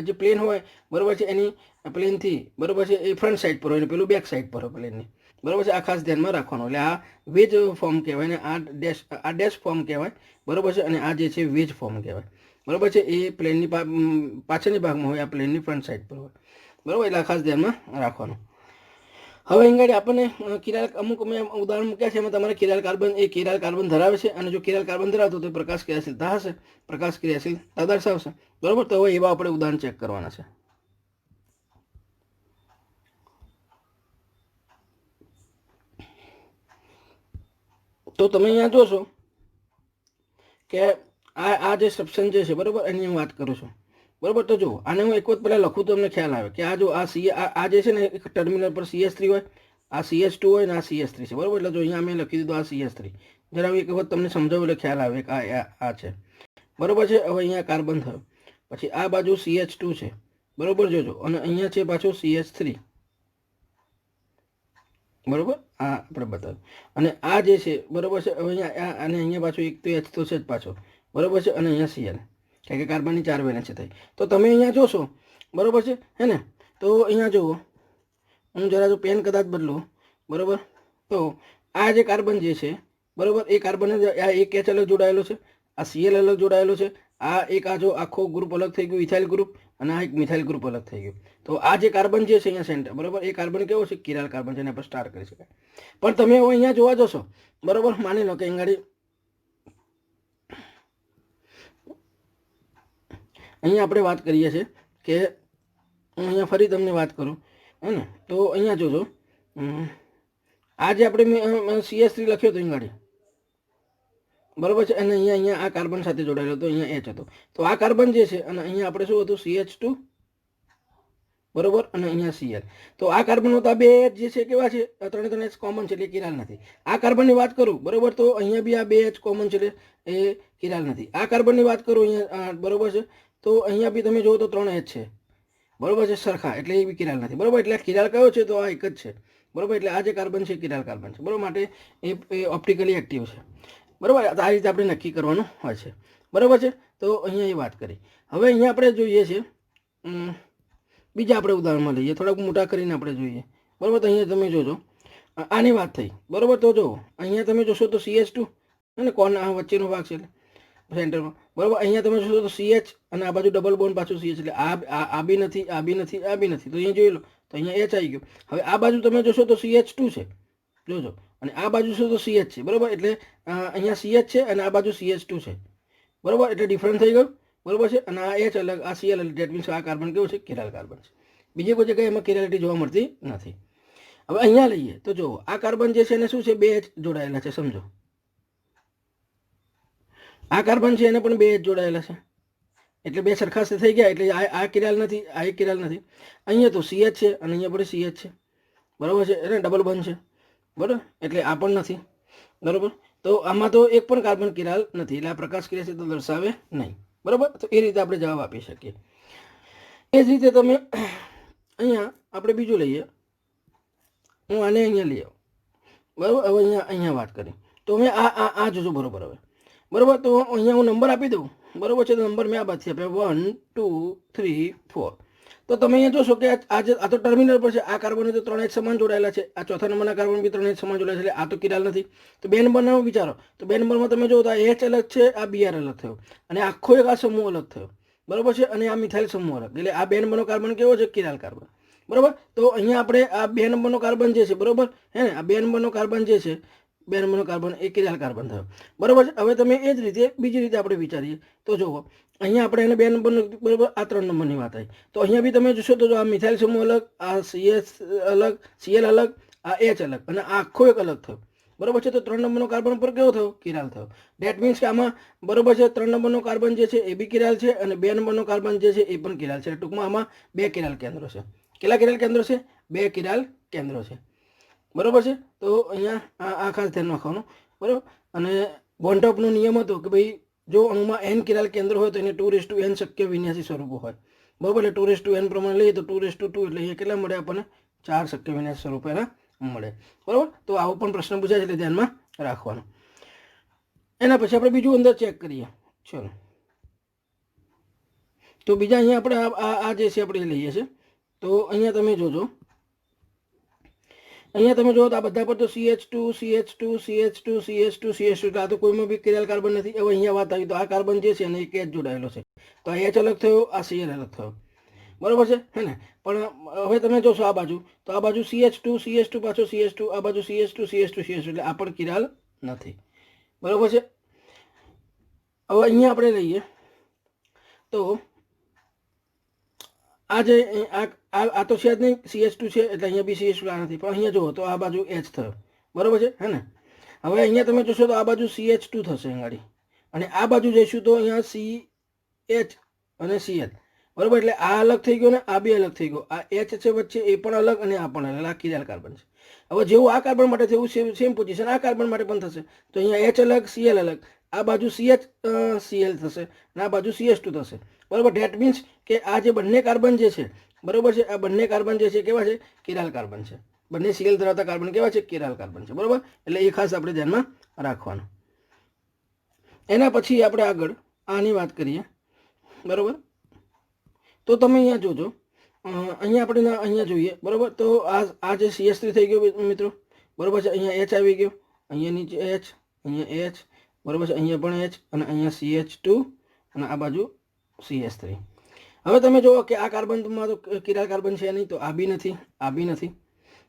જે પ્લેન હોય બરાબર છે એની પ્લેનથી બરાબર છે એ ફ્રન્ટ સાઈડ પર હોય ને પેલું બેક સાઈડ પર હોય પ્લેનની. બરાબર છે. આ ખાસ ધ્યાનમાં રાખવાનું. એટલે આ વેજ ફોર્મ કહેવાય ને આ ડેશ ફોર્મ કહેવાય. બરાબર છે. અને આ જે છે વેજ ફોર્મ કહેવાય. બરાબર છે. એ પ્લેનની પાછળની ભાગમાં હોય, આ પ્લેનની ફ્રન્ટ સાઈડ પર હોય. બરાબર. એટલે ખાસ ધ્યાનમાં રાખવાનું. હવે અહીં આપણને કિરાલ અમુક મેં ઉદાહરણ મૂક્યા છે એમાં તમારે કિરાલ કાર્બન ધરાવે છે અને જો કિરાલ કાર્બન ધરાવતો તો પ્રકાશ ક્રિયાશીલતા હશે, પ્રકાશ ક્રિયાશીલતા દર્શાવશે. બરાબર. તો હવે એવા આપણે ઉદાહરણ ચેક કરવાના છે. તો તમે અહીંયા જોશો કે આ જે સબસ્ટન્સ જે છે બરાબર એની હું વાત કરું છું. બરાબર. તો જો આને હું એક વખત પહેલાં લખું તો તમને ખ્યાલ આવે કે આ જો આ જે છે ને એક ટર્મિનલ પર CS3 હોય, આ CS2 હોય ને આ CS3 છે. બરાબર. એટલે જો અહીંયા મેં લખી દીધું આ CS3. જરા એક વખત તમને સમજાવું એટલે ખ્યાલ આવે કે આ છે. બરાબર છે. હવે અહીંયા કાર્બન થયો, પછી આ બાજુ CH2 છે. બરાબર. જોજો. અને અહીંયા છે પાછું CH3. બરાબર. આ આપણે બતાવ્યું. અને આ જે છે બરાબર છે. હવે અહીંયા અને અહીંયા પાછું એક તો H તો છે જ પાછો. બરાબર છે. અને અહીંયા Cl કારણ કે કાર્બનની 4 વેલેન્સી થઈ. તો તમે અહીંયા જોશો બરાબર છે. હે ને. તો અહીંયા જુઓ, હું જરા જો પેન કદાચ બદલું. બરાબર. તો આ જે કાર્બન જે છે બરાબર એ કાર્બન આ એક H અલગ જોડાયેલો છે, આ Cl અલગ જોડાયેલો છે, આ એક આ જો આખો ગ્રુપ અલગ થઈ ગયું ઇથાઇલ ગ્રુપ, અને આ એક મિથાઇલ ગ્રુપ અલગ થઈ ગયું. તો આ જે કાર્બન જે છે અહીંયા સેન્ટર બરાબર એ કાર્બન કેવો છે? કિરાલ કાર્બન છે. એને આપણે સ્ટાર કરી શકાય. પણ તમે હવે અહીંયા જોવા જશો બરાબર, માની લો કે અહીંયા આપણે વાત કરીએ છીએ કે હું અહીંયા ફરી તમને વાત કરું હે ને. તો અહીંયા જોજો આ જે આપણે CS3 લખ્યો હતો અહીંયા બરાબર છે. અને અહીંયા આ કાર્બન સાથે જોડાયેલો હતો, અહીંયા H હતો. તો આ કાર્બન જે છે અને અહીંયા આપણે શું હતું? CH2 બરાબર. અને અહીંયા Cl. તો આ કાર્બન તો આ બે H જે છે કેવા છે? 3 H કોમન છે એટલે કિરાલ નથી. આ કાર્બનની વાત કરું બરાબર તો અહીંયા બી આ બે H કોમન છે એટલે એ કિરાલ નથી. આ કાર્બનની વાત કરું અહીંયા બરાબર છે તો અહીંયા બી તમે જુઓ તો 3 H છે. બરોબર છે, સરખા, એટલે એ બી કિરાલ નથી. બરોબર, એટલે કિરાલ કયો છે? તો આ એક જ છે. બરોબર, એટલે આ જે કાર્બન છે કિરાલ કાર્બન છે. બરોબર, માટે એ ઓપ્ટિકલી એક્ટિવ છે. બરોબર, આ રીતે આપણે નક્કી કરવાનું હોય છે. બરોબર છે, તો અહીંયા એ વાત કરી. હવે અહીંયા આપણે જોઈએ છે બીજા આપણે ઉદાહરણમાં લઈએ, થોડાક મોટા કરીને આપણે જોઈએ. બરોબર, તો અહીંયા તમે જોજો આની વાત થઈ. બરોબર, તો જો અહીંયા તમે જોશો તો CH2 અને કોણ આ વચ્ચેનો ભાગ છે એટલે સેન્ટરમાં. બરોબર, અહીંયા તમે જોશો તો CH અને આ બાજુ ડબલ બોન્ડ પાછું CH, એટલે આ બી નથી, આ બી નથી, આ બી નથી. તો અહીંયા જોઈ લો, તો અહીંયા H આવી ગયો. હવે આ બાજુ તમે જોશો તો CH2 છે, જોજો, અને આ બાજુ શું તો CH છે. બરોબર, એટલે અહીંયા CH છે અને આ બાજુ CH2 છે. બરોબર, એટલે ડિફરન્ટ થઈ ગયું. બરોબર છે, અને આ H અલગ, આ Cl અલગ. ડેટ મીન્સ આ કાર્બન કેવું છે? કિરાલ કાર્બન છે. બીજી કોઈ જગ્યાએ એમાં કિરાલિટી જોવા મળતી નથી. હવે અહીંયા લઈએ તો જુઓ, આ કાર્બન જે છે એને શું છે? 2 H જોડાયેલા છે, સમજો. આ કાર્બન છે એને પણ 2 H જોડાયેલા છે, એટલે બે સરખાશે થઈ ગયા. એટલે આ કિરાલ નથી, આ એક કિરાલ નથી. અહીંયા તો CH છે અને અહીંયા પણ CH છે. બરોબર છે, એટલે ડબલ બંધ છે. બરાબર, એટલે આ પણ નથી. બરોબર, તો આમાં તો એક પણ કાર્બન કિરાલ નથી, એટલે આ પ્રકાશ ક્રિયાશીલ તો દર્શાવે નહીં. બરાબર, તો એ રીતે આપણે જવાબ આપી શકીએ. એ જ રીતે તમે અહીંયા આપણે બીજું લઈએ. હું આને અહીંયા લઈ આવું. બરાબર, હવે અહીંયા વાત કરી તો મેં આ જોજો. બરાબર, હવે બરાબર, તો અહીંયા હું નંબર આપી દઉં. બરાબર છે, તો નંબર મેં આ બાદથી આપ્યા 1 2 3 4. તો તમે અહીંયા જોશો કે આ તો ટર્મિનલ પર છે. આ કાર્બન તો 3 H સમાન જોડાયેલા છે. આ ચોથા નંબરના કાર્બન બી 3 H સમાન જોડાયેલા છે, એટલે આ તો કિરાલ નથી. તો 2 નંબરનો વિચારો, તો 2 નંબરમાં તમે જો તો આ H અલગ છે, આ Br અલગ થયો, અને આખો એક આ સમૂહ અલગ થયો. બરાબર છે, અને આ મિથાઇલ સમૂહ અલગ, એટલે આ 2 નંબરનો કાર્બન કેવો છે? Chiral carbon. બરાબર, તો અહીંયા આપણે આ 2 નંબરનો કાર્બન જે છે, બરાબર હે ને, આ 2 નંબરનો કાર્બન જે છે, 2 નંબરનો કાર્બન એ કિરાલ કાર્બન થયો. બરાબર છે. હવે તમે એ જ રીતે બીજી રીતે આપણે વિચારીએ તો જુઓ, અહીંયા આપણે એને 2 નંબરનો, બરાબર, આ 3 નંબરની વાત આવી. તો અહીંયા બી તમે જોશો તો આ મિથાઇલ સમૂહ અલગ, આ CH અલગ, Cl અલગ, આ H અલગ, અને આ આખો એક અલગ થયો. બરાબર છે, તો 3 નંબરનો કાર્બન પર કેવો થયો? કિરાલ થયો. ડેટ મીન્સ કે આમાં બરાબર છે, 3 નંબરનો કાર્બન જે છે એ બી કિરાલ છે, અને 2 નંબરનો કાર્બન જે છે એ પણ કિરાલ છે. ટૂંકમાં આમાં 2 કિરાલ કેન્દ્રો છે. કેટલા કિરાલ કેન્દ્રો છે? 2 કિરાલ કેન્દ્રો છે. બરાબર છે, તો અહીંયા આ ખાસ ધ્યાન રાખવાનું. બરાબર, અને બોન્ટોપનો નિયમ હતો કે ભાઈ જો અણુમાં n કિરાલ કેન્દ્ર હોય તો એને 2:n શક્ય વિન્યાસી સ્વરૂપો હોય. બરાબર, એટલે 2:n પ્રમાણે લઈએ તો 2:2, એટલે અહીંયા કેટલા મળે આપણને? 4 શક્ય વિન્યાસી સ્વરૂપો એના મળે. બરાબર, તો આવો પણ પ્રશ્ન પૂછાય છે, એટલે ધ્યાનમાં રાખવાનું. એના પછી આપણે બીજું અંદર ચેક કરીએ. ચલો, તો બીજા અહીંયા આપણે આ જે છે આપણે લઈએ છીએ. તો અહીંયા તમે જોજો, અહીંયા તમે જો તો આ બધા પર તો CH2 CH2 CH2 CH2 CH2, એટલે આ તો કોઈમાં બી કિરાલ કાર્બન નથી. હવે અહીંયા વાત આવી તો આ કાર્બન જે છે એને એક H જોડાયેલો છે, તો આ H અલગ થયો, આ Cl અલગ થયો. બરાબર છે, હે ને. પણ હવે તમે જોશો આ બાજુ, તો આ બાજુ CH2 CH2 પાછો CH2, આ બાજુ CH2 CH2 CH2, એટલે આ પણ કિરાલ નથી. બરાબર છે. હવે અહીંયા આપણે લઈએ તો આ જે આ તો છે જ નહીં, CH2 છે, એટલે અહીંયા બી CH2 નથી. પણ અહીંયા જુઓ તો આ બાજુ H થયો. બરાબર છે, હે ને. હવે અહીંયા તમે જોશો તો આ બાજુ CH2 થશે અહીંયા, અને આ બાજુ જઈશું તો અહીંયા CH અને Cl. બરાબર, એટલે આ અલગ થઈ ગયો ને આ બી અલગ થઈ ગયો. આ H છે વચ્ચે, એ પણ અલગ અને આ પણ અલગ, આ કિરાલ કાર્બન છે. હવે જેવું આ કાર્બન માટે થયું સેમ પોઝિશન આ કાર્બન માટે પણ થશે. તો અહીંયા H અલગ, Cl અલગ, આ બાજુ CH Cl થશે અને આ બાજુ CH2 થશે. બરાબર, ડેટ મીન્સ કે આ જે બંને કાર્બન જે છે, બરાબર છે, આ બંને કાર્બન જે છે કેવા છે? કિરાલ કાર્બન છે. બંને Cl ધરાવતા કાર્બન કેવા છે? કિરાલ કાર્બન છે. બરાબર, એટલે એ ખાસ આપણે ધ્યાનમાં રાખવાનું. એના પછી આપણે આગળ આની વાત કરીએ. બરાબર, તો તમે અહીંયા જોજો, અહીંયા આપણે અહીંયા જોઈએ. બરાબર, તો આ જે CH3 થઈ ગયો મિત્રો. બરાબર છે, અહીંયા H આવી ગયો, અહીંયા નીચે H, અહીંયા H, બરાબર છે, અહીંયા પણ H, અને અહીંયા CH2, અને આ બાજુ CH3. હવે તમે જુઓ કે આ કાર્બનમાં તો કિરાલ કાર્બન છે નહીં, તો આ બી નથી, આ બી નથી.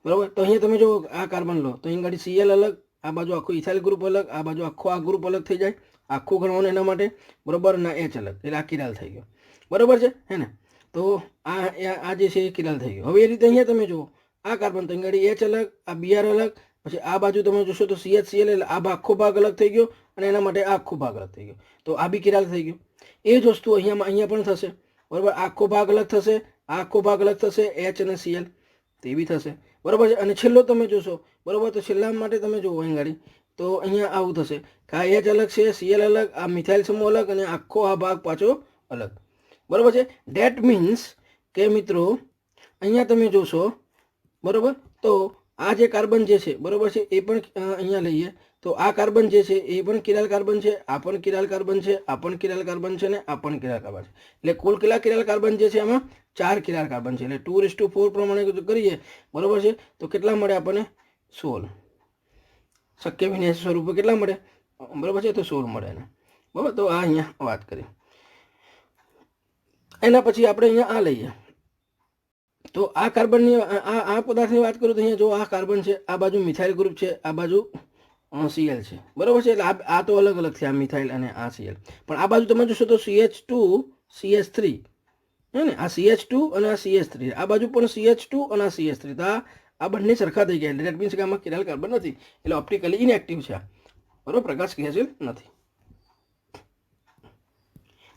બરાબર, તો અહીંયા તમે જુઓ આ કાર્બન લો તો અહીં ગાડી Cl અલગ, આ બાજુ આખું ઇથાઇલ ગ્રુપ અલગ, આ બાજુ આ ગ્રુપ અલગ થઈ જાય, આખું ગણવાનું એના માટે. બરાબર, ના H અલગ, એટલે આ કિરાલ થઈ ગયો. બરાબર છે, હે ને. તો આ જે છે એ કિરાલ થઈ ગયો. હવે એ રીતે અહીંયા તમે જુઓ આ કાર્બન તો અહીં ગાડી H અલગ, આ Br અલગ, પછી આ બાજુ તમે જોશો તો CH Cl, એટલે આ આખો ભાગ અલગ થઈ ગયો, અને એના માટે આ આખો ભાગ અલગ થઈ ગયો, તો આ બી કિરાલ થઈ ગયો. એ જ વસ્તુ અહીંયા પણ થશે. બરાબર, આખો ભાગ અલગ થશે, આખો ભાગ અલગ થશે, H અને Cl તે બી થશે. બરાબર છે, અને છેલ્લો તમે જોશો. બરાબર, તો છેલ્લા માટે તમે જુઓ અહીં ગાડી તો અહીંયા આવું થશે કે આ H અલગ છે, Cl અલગ, આ મિથાઇલ સમૂહ અલગ, અને આખો આ ભાગ પાછો અલગ. બરાબર છે, ડેટ મીન્સ કે મિત્રો અહીંયા તમે જોશો બરાબર, તો આ જે કાર્બન જે છે બરાબર છે એ પણ અહીંયા લઈએ તો આ કાર્બન જે છે એ પણ કિરાલ કાર્બન છે, આ પણ કિરાલ કાર્બન છે, આ પણ કિરાલ કાર્બન છે ને આ પણ કિરાલ કાર્બન છે. એટલે કુલ કેટલા કિરાલ કાર્બન જે છે આમાં 4 કિરાલ કાર્બન છે. એટલે 2:4 પ્રમાણે કરીએ બરાબર છે તો કેટલા મળે આપણને 16. શક્ય વિન્યાસ સ્વરૂપે કેટલા મળે બરાબર છે તો 16 મળે ને બરાબર. તો આ અહીંયા વાત કરી. એના પછી આપણે અહીંયા આ લઈએ તો આ કાર્બનની આ પદાર્થની વાત કરું તો અહીંયા જો આ કાર્બન છે, આ બાજુ મિથાઇલ ગ્રુપ છે, આ બાજુ સીએલ છે બરાબર છે. એટલે આ તો અલગ અલગ છે, આ મિથાઇલ અને આ સીએલ. પણ આ બાજુ તમે જોશો તો CH2 CH3 હે ને, આ CH2 અને આ CH3, આ બાજુ પણ CH2 અને આ CH3. તો આ બંને સરખા થઈ ગયા. એટલે દેટ મીન્સ કે આમાં કિરાલ કાર્બન નથી, એટલે ઓપ્ટિકલી ઇનએક્ટિવ છે બરાબર, પ્રકાશ ક્રિયાશીલ નથી.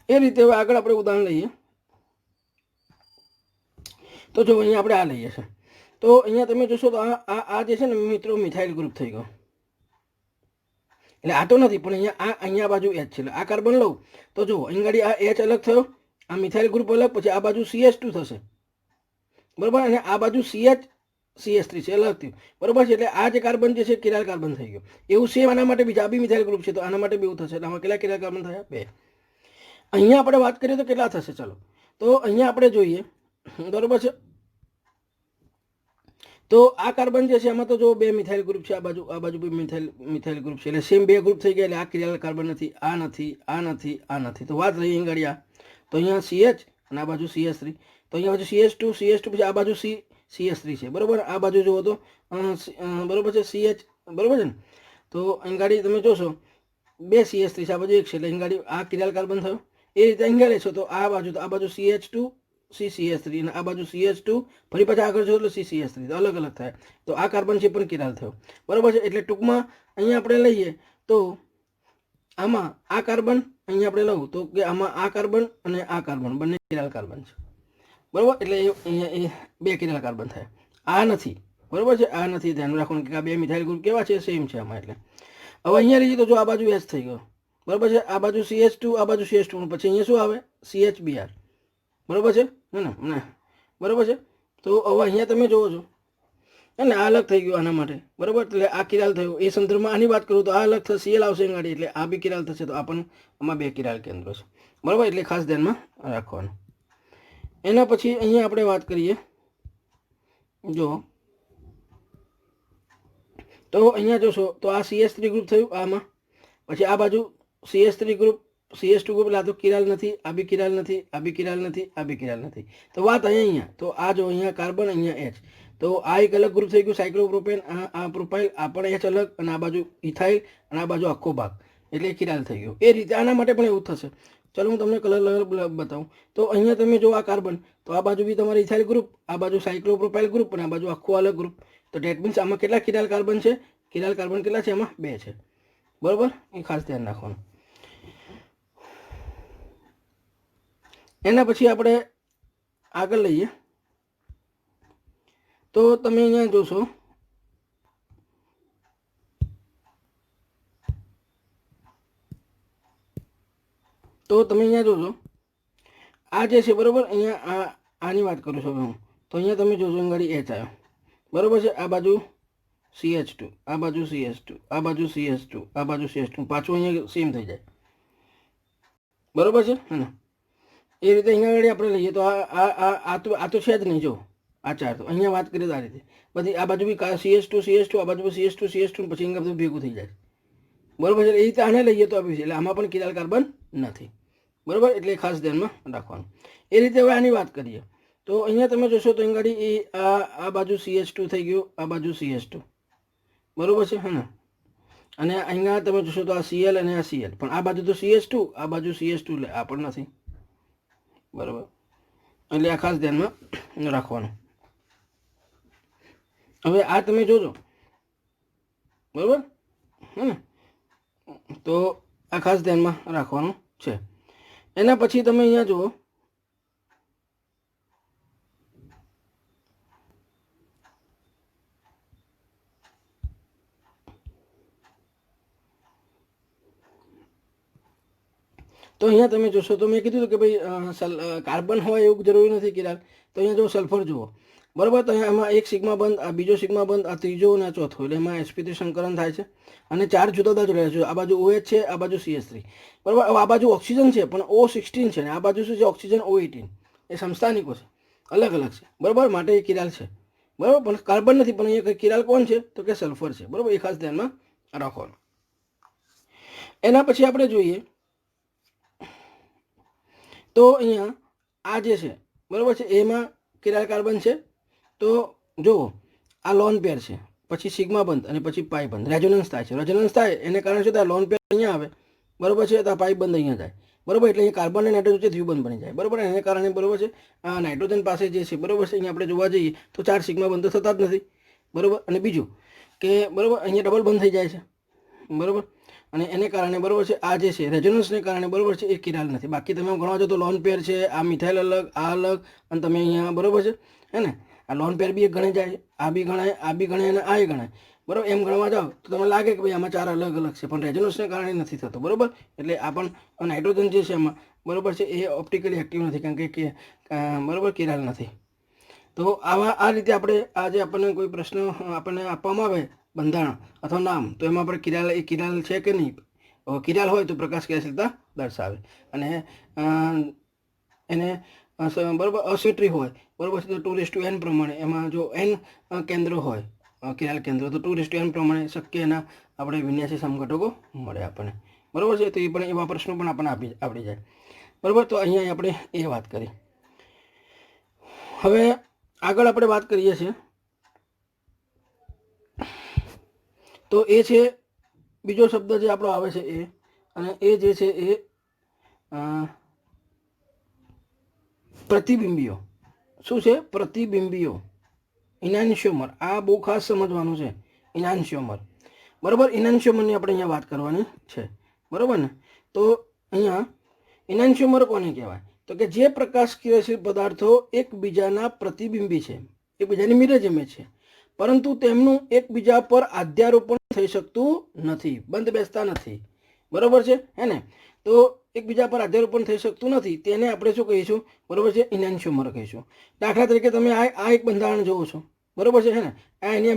એ રીતે હવે આગળ આપણે ઉદાહરણ લઈએ તો જો અહીંયા આપણે આ લઈએ છે તો અહીંયા તમે જોશો તો આ જે છે ને મિત્રો મિથાઇલ ગ્રુપ થઈ ગયો. એટલે આ તો નથી પણ અહીંયા બાજુ H છે. એટલે આ કાર્બન લઉં તો જો અહીં ગાડી આ H અલગ થયો, આ મિથાઇલ ગ્રુપ અલગ, પછી આ બાજુ CH2 થશે બરાબર, અને આ બાજુ CH3 છે અલગ થયું બરાબર છે. એટલે આ જે કાર્બન જે છે કિરાલ કાર્બન થઈ ગયો. એવું સેમ આના માટે બીજા બી મિથાઇલ ગ્રુપ છે તો આના માટે બી એવું થશે. એટલે આમાં કેટલા કિરાલ કાર્બન થયા 2. અહીંયા આપણે વાત કરીએ તો કેટલા થશે ચલો તો અહીંયા આપણે જોઈએ બરાબર છે. તો આ કાર્બન જે છે આમાં તો જો 2 મિથાઇલ ગ્રુપ છે, આ બાજુ બી મિથાઇલ ગ્રુપ છે. એટલે સેમ 2 ગ્રુપ થઈ ગયા. એટલે આ કિરાલ કાર્બન નથી, આ નથી, આ નથી, આ નથી. તો વાત રહી અહીં આ તો અહીંયા CH અને આ બાજુ CH3. તો અહીંયા બાજુ CH2 પછી આ બાજુ CH3 છે બરાબર. આ બાજુ જુઓ તો બરાબર છે CH બરાબર છે ને. તો અહીં ગાડી તમે જોશો 2 CH3 છે, આ બાજુ 1 છે. એટલે અહીં ગાડી આ કિરાલ કાર્બન થયો. એ રીતે અહીં લેશો તો આ બાજુ CH2 CH3 અને આ બાજુ CH2 ફરી પાછા આગળ જો એટલે CH3. તો અલગ અલગ થાય. તો આ કાર્બન છે પણ કિરાલ થયો બરાબર છે. એટલે ટૂંકમાં અહીંયા આપણે લઈએ તો આમાં આ કાર્બન અહીંયા આપણે લઉં તો કે આમાં આ કાર્બન અને આ કાર્બન બંને કિરાલ કાર્બન છે બરાબર. એટલે અહીંયા એ 2 કિરાલ કાર્બન થાય. આ નથી બરાબર છે, આ નથી. ધ્યાન રાખવાનું કે આ 2 મિથાઇલ ગ્રુપ કેવા છે સેમ છે આમાં. એટલે હવે અહીંયા લઈએ તો જો આ બાજુ H થઈ ગયો બરાબર છે, આ બાજુ CH2, આ બાજુ CH2, પછી અહીંયા શું આવે CHBr બરાબર છે ને બરાબર છે. તો હવે અહીંયા તમે જોવો છો અને આ અલગ થઈ ગયું આના માટે બરાબર. એટલે આ કિરાલ થયું. એ સંદર્ભમાં આની વાત કરું તો આ અલગ થશે, CL આવશે ગાડી, એટલે આ બી કિરાલ થશે. તો આ પણ આમાં 2 કિરાલ કેન્દ્રો છે બરાબર. એટલે ખાસ ધ્યાનમાં રાખવાનું. એના પછી અહીંયા આપણે વાત કરીએ જો તો અહીંયા જોશો તો આ CH3 ગ્રુપ થયું આમાં, પછી આ બાજુ CH3 ગ્રુપ CH2 ગ્રુપ. એટલે આ તો કિરાલ નથી, આ બી કિરાલ નથી, આ બી કિરાલ નથી, આ બી કિરાલ નથી. તો વાત અહીંયા તો આ જો અહીંયા કાર્બન, અહીંયા H. તો આ એક અલગ ગ્રુપ થઈ ગયું સાયક્લોપ્રોપેન, આ પ્રોપાઇલ, આ પણ H અલગ, અને આ બાજુ ઇથાઇલ, અને આ બાજુ આખો ભાગ એટલે કિરાલ થઈ ગયો. એ રીતે આના માટે પણ એવું થશે. ચલો હું તમને કલર બતાવું. તો અહીંયા તમે જો આ કાર્બન, તો આ બાજુ બી તમારે ઇથાઇલ ગ્રુપ, આ બાજુ સાયક્લોપ્રોપાઇલ ગ્રુપ, અને આ બાજુ આખો અલગ ગ્રુપ. તો ડેટ મીન્સ આમાં કેટલા કિરાલ કાર્બન છે? કિરાલ કાર્બન કેટલા છે? આમાં 2 છે બરાબર. એ ખાસ ધ્યાન રાખવાનું. એના પછી આપણે આગળ લઈએ તો તમે અહીંયા જોશો આ જે છે બરાબર. અહીંયા આની વાત કરું છું હું. તો અહીંયા તમે જોશો ગાડી H આવ્યો બરાબર છે, આ બાજુ CH2, આ બાજુ CH2, આ બાજુ CH2, આ બાજુ CH2, પાછું અહીંયા સેમ થઈ જાય બરાબર છે ને. એ રીતે અહીંયા આગળ આપણે લઈએ તો આ તો છે જ નહીં. જો આ 4 તો અહીંયા વાત કરીએ તો આ રીતે બધી આ બાજુ બી CH2 આ બાજુ CH2 પછી અહીંયા બધું ભેગું થઈ જાય બરાબર છે. એ રીતે આને લઈએ તો આપી છે. એટલે આમાં પણ કિરાલ કાર્બન નથી બરાબર. એટલે ખાસ ધ્યાનમાં રાખવાનું. એ રીતે હવે આની વાત કરીએ તો અહીંયા તમે જોશો તો અહીં ગાડી આ બાજુ CH2 થઈ ગયું, આ બાજુ CH2 બરાબર છે ને. અને અહીંયા તમે જોશો તો આ Cl અને આ Cl, પણ આ બાજુ તો CH2, આ બાજુ CH2, એટલે આ પણ નથી બરાબર. એટલે આ ખાસ ધ્યાનમાં રાખવાનું. હવે આ તમે જોજો બરાબર હે ને. તો આ ખાસ ધ્યાનમાં રાખવાનું છે. એના પછી તમે અહીંયા જુઓ તો અહીંયા તમે જોશો તો મેં કીધું કે ભાઈ કાર્બન હોય એવું જરૂરી નથી કિરાલ. તો અહીંયા જો સલ્ફર જુઓ, બરાબર. તો અહીંયા એમાં એક સિગ્મા બંધ, આ બીજો સિગ્મા બંધ, આ ત્રીજો અને આ ચોથો, એટલે એમાં sp3 સંકલન થાય છે અને 4 જુદા જુદા જોડાયેલા છે. આ બાજુ OH છે, આ બાજુ CH3, બરાબર. આ બાજુ ઓક્સિજન છે પણ O16 છે, ને આ બાજુ શું છે ઓક્સિજન O18. એ સમસ્થાનિકો છે, અલગ અલગ છે, બરાબર. માટે એ કિરાલ છે, બરાબર. પણ કાર્બન નથી, પણ અહીંયા કિરાલ કોણ છે તો કે સલ્ફર છે, બરાબર. એ ખાસ ધ્યાનમાં રાખવાનું. એના પછી આપણે જોઈએ તો અહીંયા આ જે છે, બરાબર છે, એમાં કિરાલ કાર્બન છે. તો જુઓ આ લોન પેર છે, પછી સિગ્મા બંધ અને પછી પાઈ બંધ, રેઝોનન્સ થાય છે. રેઝોનન્સ થાય એને કારણે શું થાય, લોન પેર અહીંયા આવે, બરાબર છે, તો આ પાઈ બંધ અહીંયા જાય, બરાબર. એટલે અહીંયા કાર્બન અને નાઇટ્રોજન છે દ્વિબંધ બની જાય, બરાબર. એને કારણે બરાબર છે આ નાઇટ્રોજન પાસે જે છે, બરાબર છે, અહીંયા આપણે જોવા જઈએ તો 4 સિગ્મા બંધ થતા જ નથી, બરાબર. અને બીજું કે બરાબર અહીંયા ડબલ બંધ થઈ જાય છે, બરાબર. અને એને કારણે બરાબર છે આ જે છે રેઝોનન્સને કારણે બરાબર છે એ કિરાલ નથી. બાકી તમે ગણવા જો તો લોન પેર છે, આ મિથાઇલ અલગ, આ અલગ, અને તમે અહીંયા બરાબર છે હે ને, આ લોન પેર બી એક ગણાઈ જાય, આ બી ગણાય, આ બી ગણાય અને આ ગણાય, બરાબર. એમ ગણવા જાઓ તો તમને લાગે કે ભાઈ આમાં 4 અલગ અલગ છે, પણ રેઝોનન્સને કારણે નથી થતો, બરાબર. એટલે આ પણ નાઇટ્રોજન જે છે એમાં બરાબર છે એ ઓપ્ટિકલી એક્ટિવ નથી, કારણ કે બરાબર કિરાલ નથી. તો આ રીતે આપણે આ જે આપણને કોઈ પ્રશ્ન આપણને આપવામાં આવે બંધારણ અથવા નામ, તો એમાં આપણે કિરાલ, એ કિરાલ છે કે નહીં, કિરાલ હોય તો પ્રકાશ ક્રિયાશીલતા દર્શાવે. અને એને બરાબર અસિમેટ્રી હોય, બરાબર છે, તો 2:n પ્રમાણે, એમાં જો n કેન્દ્રો હોય કિરાલ કેન્દ્રો, તો 2:n પ્રમાણે શક્ય એના આપણે વિન્યાસી સમઘટકો મળે આપણને, બરાબર છે. તો એ પણ એવા પ્રશ્નો પણ આપણને આપી જાય, બરાબર. તો અહીંયા આપણે એ વાત કરી. હવે આગળ આપણે વાત કરીએ છીએ તો એ છે બીજો શબ્દ જે આપણો આવે છે એ, અને એ જે છે એ પ્રતિબિંબીઓ. શું છે? પ્રતિબિંબીઓ, ઇનાન્શિયોમર. આ બહુ ખાસ સમજવાનું છે, ઇનાન્શિયોમર, બરાબર. ઇનાન્શિયોમરની આપણે અહીંયા વાત કરવાની છે, બરાબર ને. તો અહીંયા ઇનાન્શિયોમર કોને કહેવાય તો કે જે પ્રકાશ ક્રિયાશીલ પદાર્થો એકબીજાના પ્રતિબિંબી છે, એકબીજાની મિરર ઇમેજ છે, પરંતુ તેમનું એકબીજા પર આધ્યારોપણ થઈ શકતું નથી, બંધ બેસતા નથી, બરાબર છે હે ને. તો એકબીજા પર આધ્યારોપણ થઈ શકતું નથી, તેને આપણે શું કહીશું, બરાબર છે, ઇનાન્શિયોમર કહીશું. દાખલા તરીકે તમે આ એક બંધારણ જોવો છો, બરાબર છે હે ને. આ એની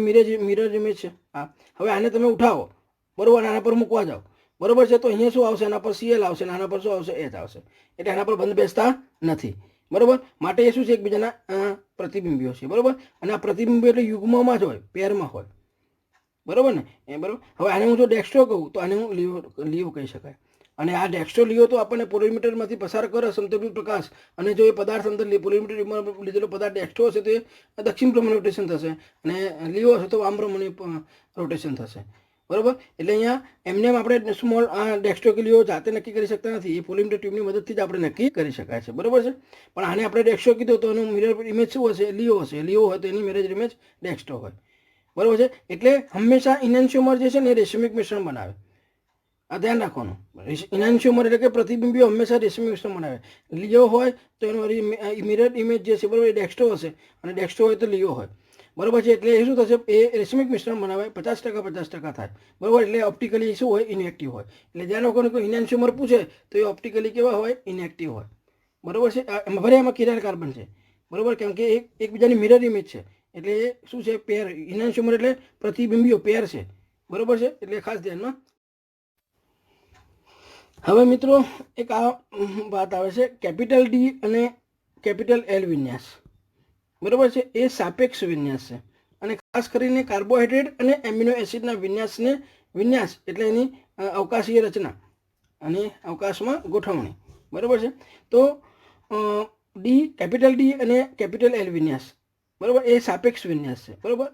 મિરર ઇમેજ છે. હા, હવે આને તમે ઉઠાવો, બરાબર, આના પર મૂકવા જાઓ, બરાબર છે, તો અહીંયા શું આવશે, આના પર Cl આવશે, આના પર શું આવશે, H આવશે. એટલે આના પર બંધ બેસતા નથી, બરાબર. માટે એ શું છે, એકબીજાના પ્રતિબિંબીઓ છે, બરાબર. અને આ પ્રતિબિંબીઓ એટલે યુગ્મમાં જ હોય, પેરમાં હોય, બરાબર ને. એ બરાબર. હવે આને હું જો ડેક્સ્ટ્રો કહું તો આને હું લીઓ કહી શકાય. અને આ ડેક્સ્ટ્રો લીઓ તો આપણને પોલોમીટરમાંથી પસાર કરે સમતોલિત પ્રકાશ, અને જો એ પદાર્થ અંદર પોલોમીટરમાં લીધેલો પદાર્થ ડેક્સ્ટ્રો હશે તો એ દક્ષિણ પ્રમાણે રોટેશન થશે, અને લીઓ હશે તો વામ પ્રમાણે રોટેશન થશે, બરાબર. એટલે અહીંયા એમને આપણે સ્મોલ ડેક્સ્ટ્રો કે લીઓ જાતે નક્કી કરી શકતા નથી, એ પોલોમીટર ટ્યુબની મદદથી જ આપણે નક્કી કરી શકાય છે, બરાબર છે. પણ આને આપણે ડેક્સ્ટ્રો કીધું તો એનું મિરર ઇમેજ શું હશે, લીઓ હશે. લીઓ હોય તો એની મિરર ઇમેજ ડેક્સ્ટ્રો હોય, બરાબર છે. એટલે હંમેશા ઇનાન્શિયોમર જે છે ને એ રેશમિક મિશ્રણ બનાવે, આ ધ્યાન રાખવાનું. ઇનાન્શિયોમર એટલે કે પ્રતિબિંબીઓ હંમેશા રેશમિક મિશ્રણ બનાવે. લીઓ હોય તો એનો મિરર ઇમેજ જે છે, બરાબર, એ ડેક્સ્ટ્રો હશે, અને ડેક્સ્ટ્રો હોય તો લીઓ હોય, બરાબર છે. એટલે એ શું થશે, એ રેશમિક મિશ્રણ બનાવે, 50% થાય, બરાબર. એટલે ઓપ્ટિકલી શું હોય, ઇનએક્ટિવ હોય. એટલે જ્યાં લોકોને કોઈ ઇનાન્શિયોમર પૂછે તો એ ઓપ્ટિકલી કેવા હોય, ઇનએક્ટિવ હોય, બરાબર છે. ભલે એમાં કિરાલ કાર્બન છે, બરાબર, કેમ કે એકબીજાની મિરર ઇમેજ છે, એટલે એ શું છે, પેર. ઇનાન્શિયોમર એટલે પ્રતિબિંબીઓ પેર છે, બરાબર છે. એટલે ખાસ ધ્યાનમાં. હવે મિત્રો એક આ વાત આવે છે, કેપિટલ ડી અને કેપિટલ એલ વિન્યાસ, બરાબર છે, એ સાપેક્ષ વિન્યાસ છે. અને ખાસ કરીને કાર્બોહાઈડ્રેટ અને એમિનો એસિડના વિન્યાસ એટલે એની અવકાશીય રચના અને અવકાશમાં ગોઠવણી, બરાબર છે. તો કેપિટલ ડી અને કેપિટલ એલ વિન્યાસ, બરાબર, એ સાપેક્ષ વિન્યાસ છે, બરાબર.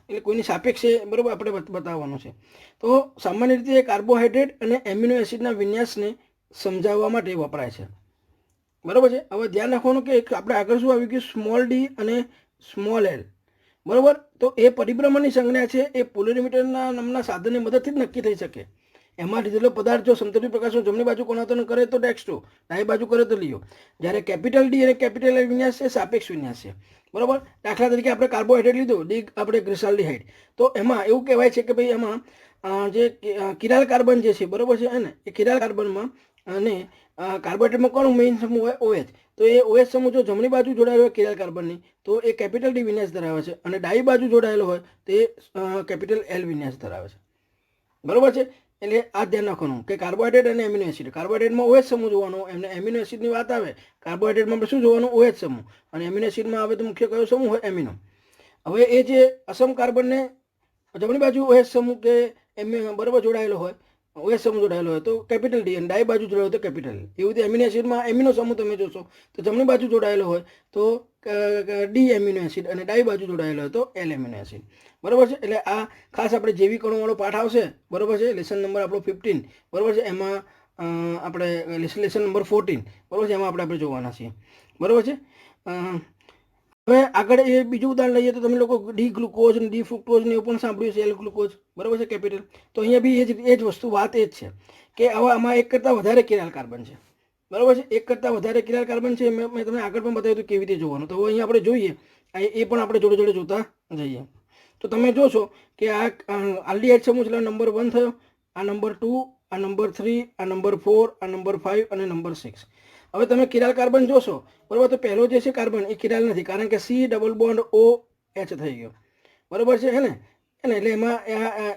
એટલે કોઈની સાપેક્ષ છે, બરાબર, આપણે બતાવવાનું છે. તો સામાન્ય રીતે કાર્બોહાઈડ્રેટ અને એમિનો એસિડના વિન્યાસને સમજાવવા માટે વપરાય છે, બરાબર છે. હવે ધ્યાન રાખવાનું કે આપણે આગળ શું આવ્યું કે સ્મોલ ડી અને સ્મોલ એલ, બરાબર. તો એ પરિભ્રમણની સંજ્ઞા છે, એ પોલોરીમીટરના નામના સાધનની મદદથી જ નક્કી થઈ શકે. એમાં લીધેલો પદાર્થ જો સમતોલિત પ્રકાશનો જમણી બાજુ કોણાતન કરે તો ડેક્સ્ટ્રો, ડાબી બાજુ કરે તો લીઓ. જ્યારે કેપિટલ ડી અને કેપિટલ એલ વિન્યાસ છે સાપેક્ષ વિન્યાસ છે, બરાબર. દાખલા તરીકે આપણે કાર્બોહાઈડ્રેટ લીધો, આપણે ગ્લિસરાલ્ડિહાઇડ, તો એમાં એવું કહેવાય છે કે ભાઈ એમાં જે કિરાલ કાર્બન જે છે, બરાબર છે, એને એ કિરાલ કાર્બનમાં અને કાર્બોહાઈડ્રેટમાં કોણ મેઇન સમૂહ હોય OH, તો એ OH સમૂહ જો જમણી બાજુ જોડાયેલો હોય કિરાલ કાર્બનની તો એ કેપિટલ D વિન્યાસ ધરાવે છે, અને ડાબી બાજુ જોડાયેલો હોય તો એ કેપિટલ L વિન્યાસ ધરાવે છે. બરોબર છે. એટલે આ ધ્યાન રાખવાનું કે કાર્બોહાઈડ્રેટ અને એમિનો એસિડ, કાર્બોહાઈડ્રેટમાં OH સમૂહ જોવાનો, એમને એમિનો એસિડની વાત આવે કાર્બોહાઈડ્રેટમાં શું જોવાનું OH સમૂહ, અને એમિનો એસિડમાં આવે તો મુખ્ય કયો સમૂહ હોય એમિનો. હવે એ જે અસમ કાર્બનને જમણી બાજુ OH સમૂહ કે બરોબર જોડાયેલો હોય, OH સમૂહ જોડાયેલો હોય તો કેપિટલ D, અને ડાબી બાજુ જોડાયેલો હોય તો કેપિટલ L. એવું રીતે એમિનો એસિડમાં એમિનો સમૂહ તમે જોશો તો જમણી બાજુ જોડાયેલો હોય તો D એમિનો એસિડ, અને ડાબી બાજુ જોડાયેલો હોય તો L એમિનો એસિડ. બરોબર છે. એટલે આ ખાસ આપણે જૈવિક અણુવાળો પાઠ આવશે, બરોબર છે, લેસન નંબર આપણો 15, બરોબર છે, એમાં આપણે લેસન નંબર 14, બરોબર છે, એમાં આપણે જોવાના છીએ. બરોબર છે. હવે આગળ એ બીજું ઉદાહરણ લઈએ તો તમે લોકો ડી ગ્લુકોઝ અને ડી ફ્રુક્ટોઝ ને એવું પણ સાંભળ્યું છે, L ગ્લુકોઝ, બરોબર છે, કેપિટલ. તો અહીંયા બી એ જ વસ્તુ વાત એ જ છે કે હવે આમાં એક કરતાં વધારે કિરાલ કાર્બન છે, બરોબર છે, એક કરતાં વધારે કિરાલ કાર્બન છે. મેં તમને આગળ પણ બતાવ્યું હતું કેવી રીતે જોવાનું. તો હવે અહીંયા આપણે જોઈએ, એ પણ આપણે જોડે જોડે જોતા જઈએ. તો તમે જોશો કે આ આલ્ડીહાઇડ સમૂહ એટલે નંબર 1 થયો, આ નંબર 2, આ નંબર 3, આ નંબર 4, આ નંબર 5 અને નંબર 6. હવે તમે કિરાલ કાર્બન જોશો, બરોબર, તો પહેલો જે છે કાર્બન એ કિરાલ નથી, કારણ કે C ડબલ બોન્ડ OH થઈ ગયો, બરોબર છે, હે ને. એટલે એમાં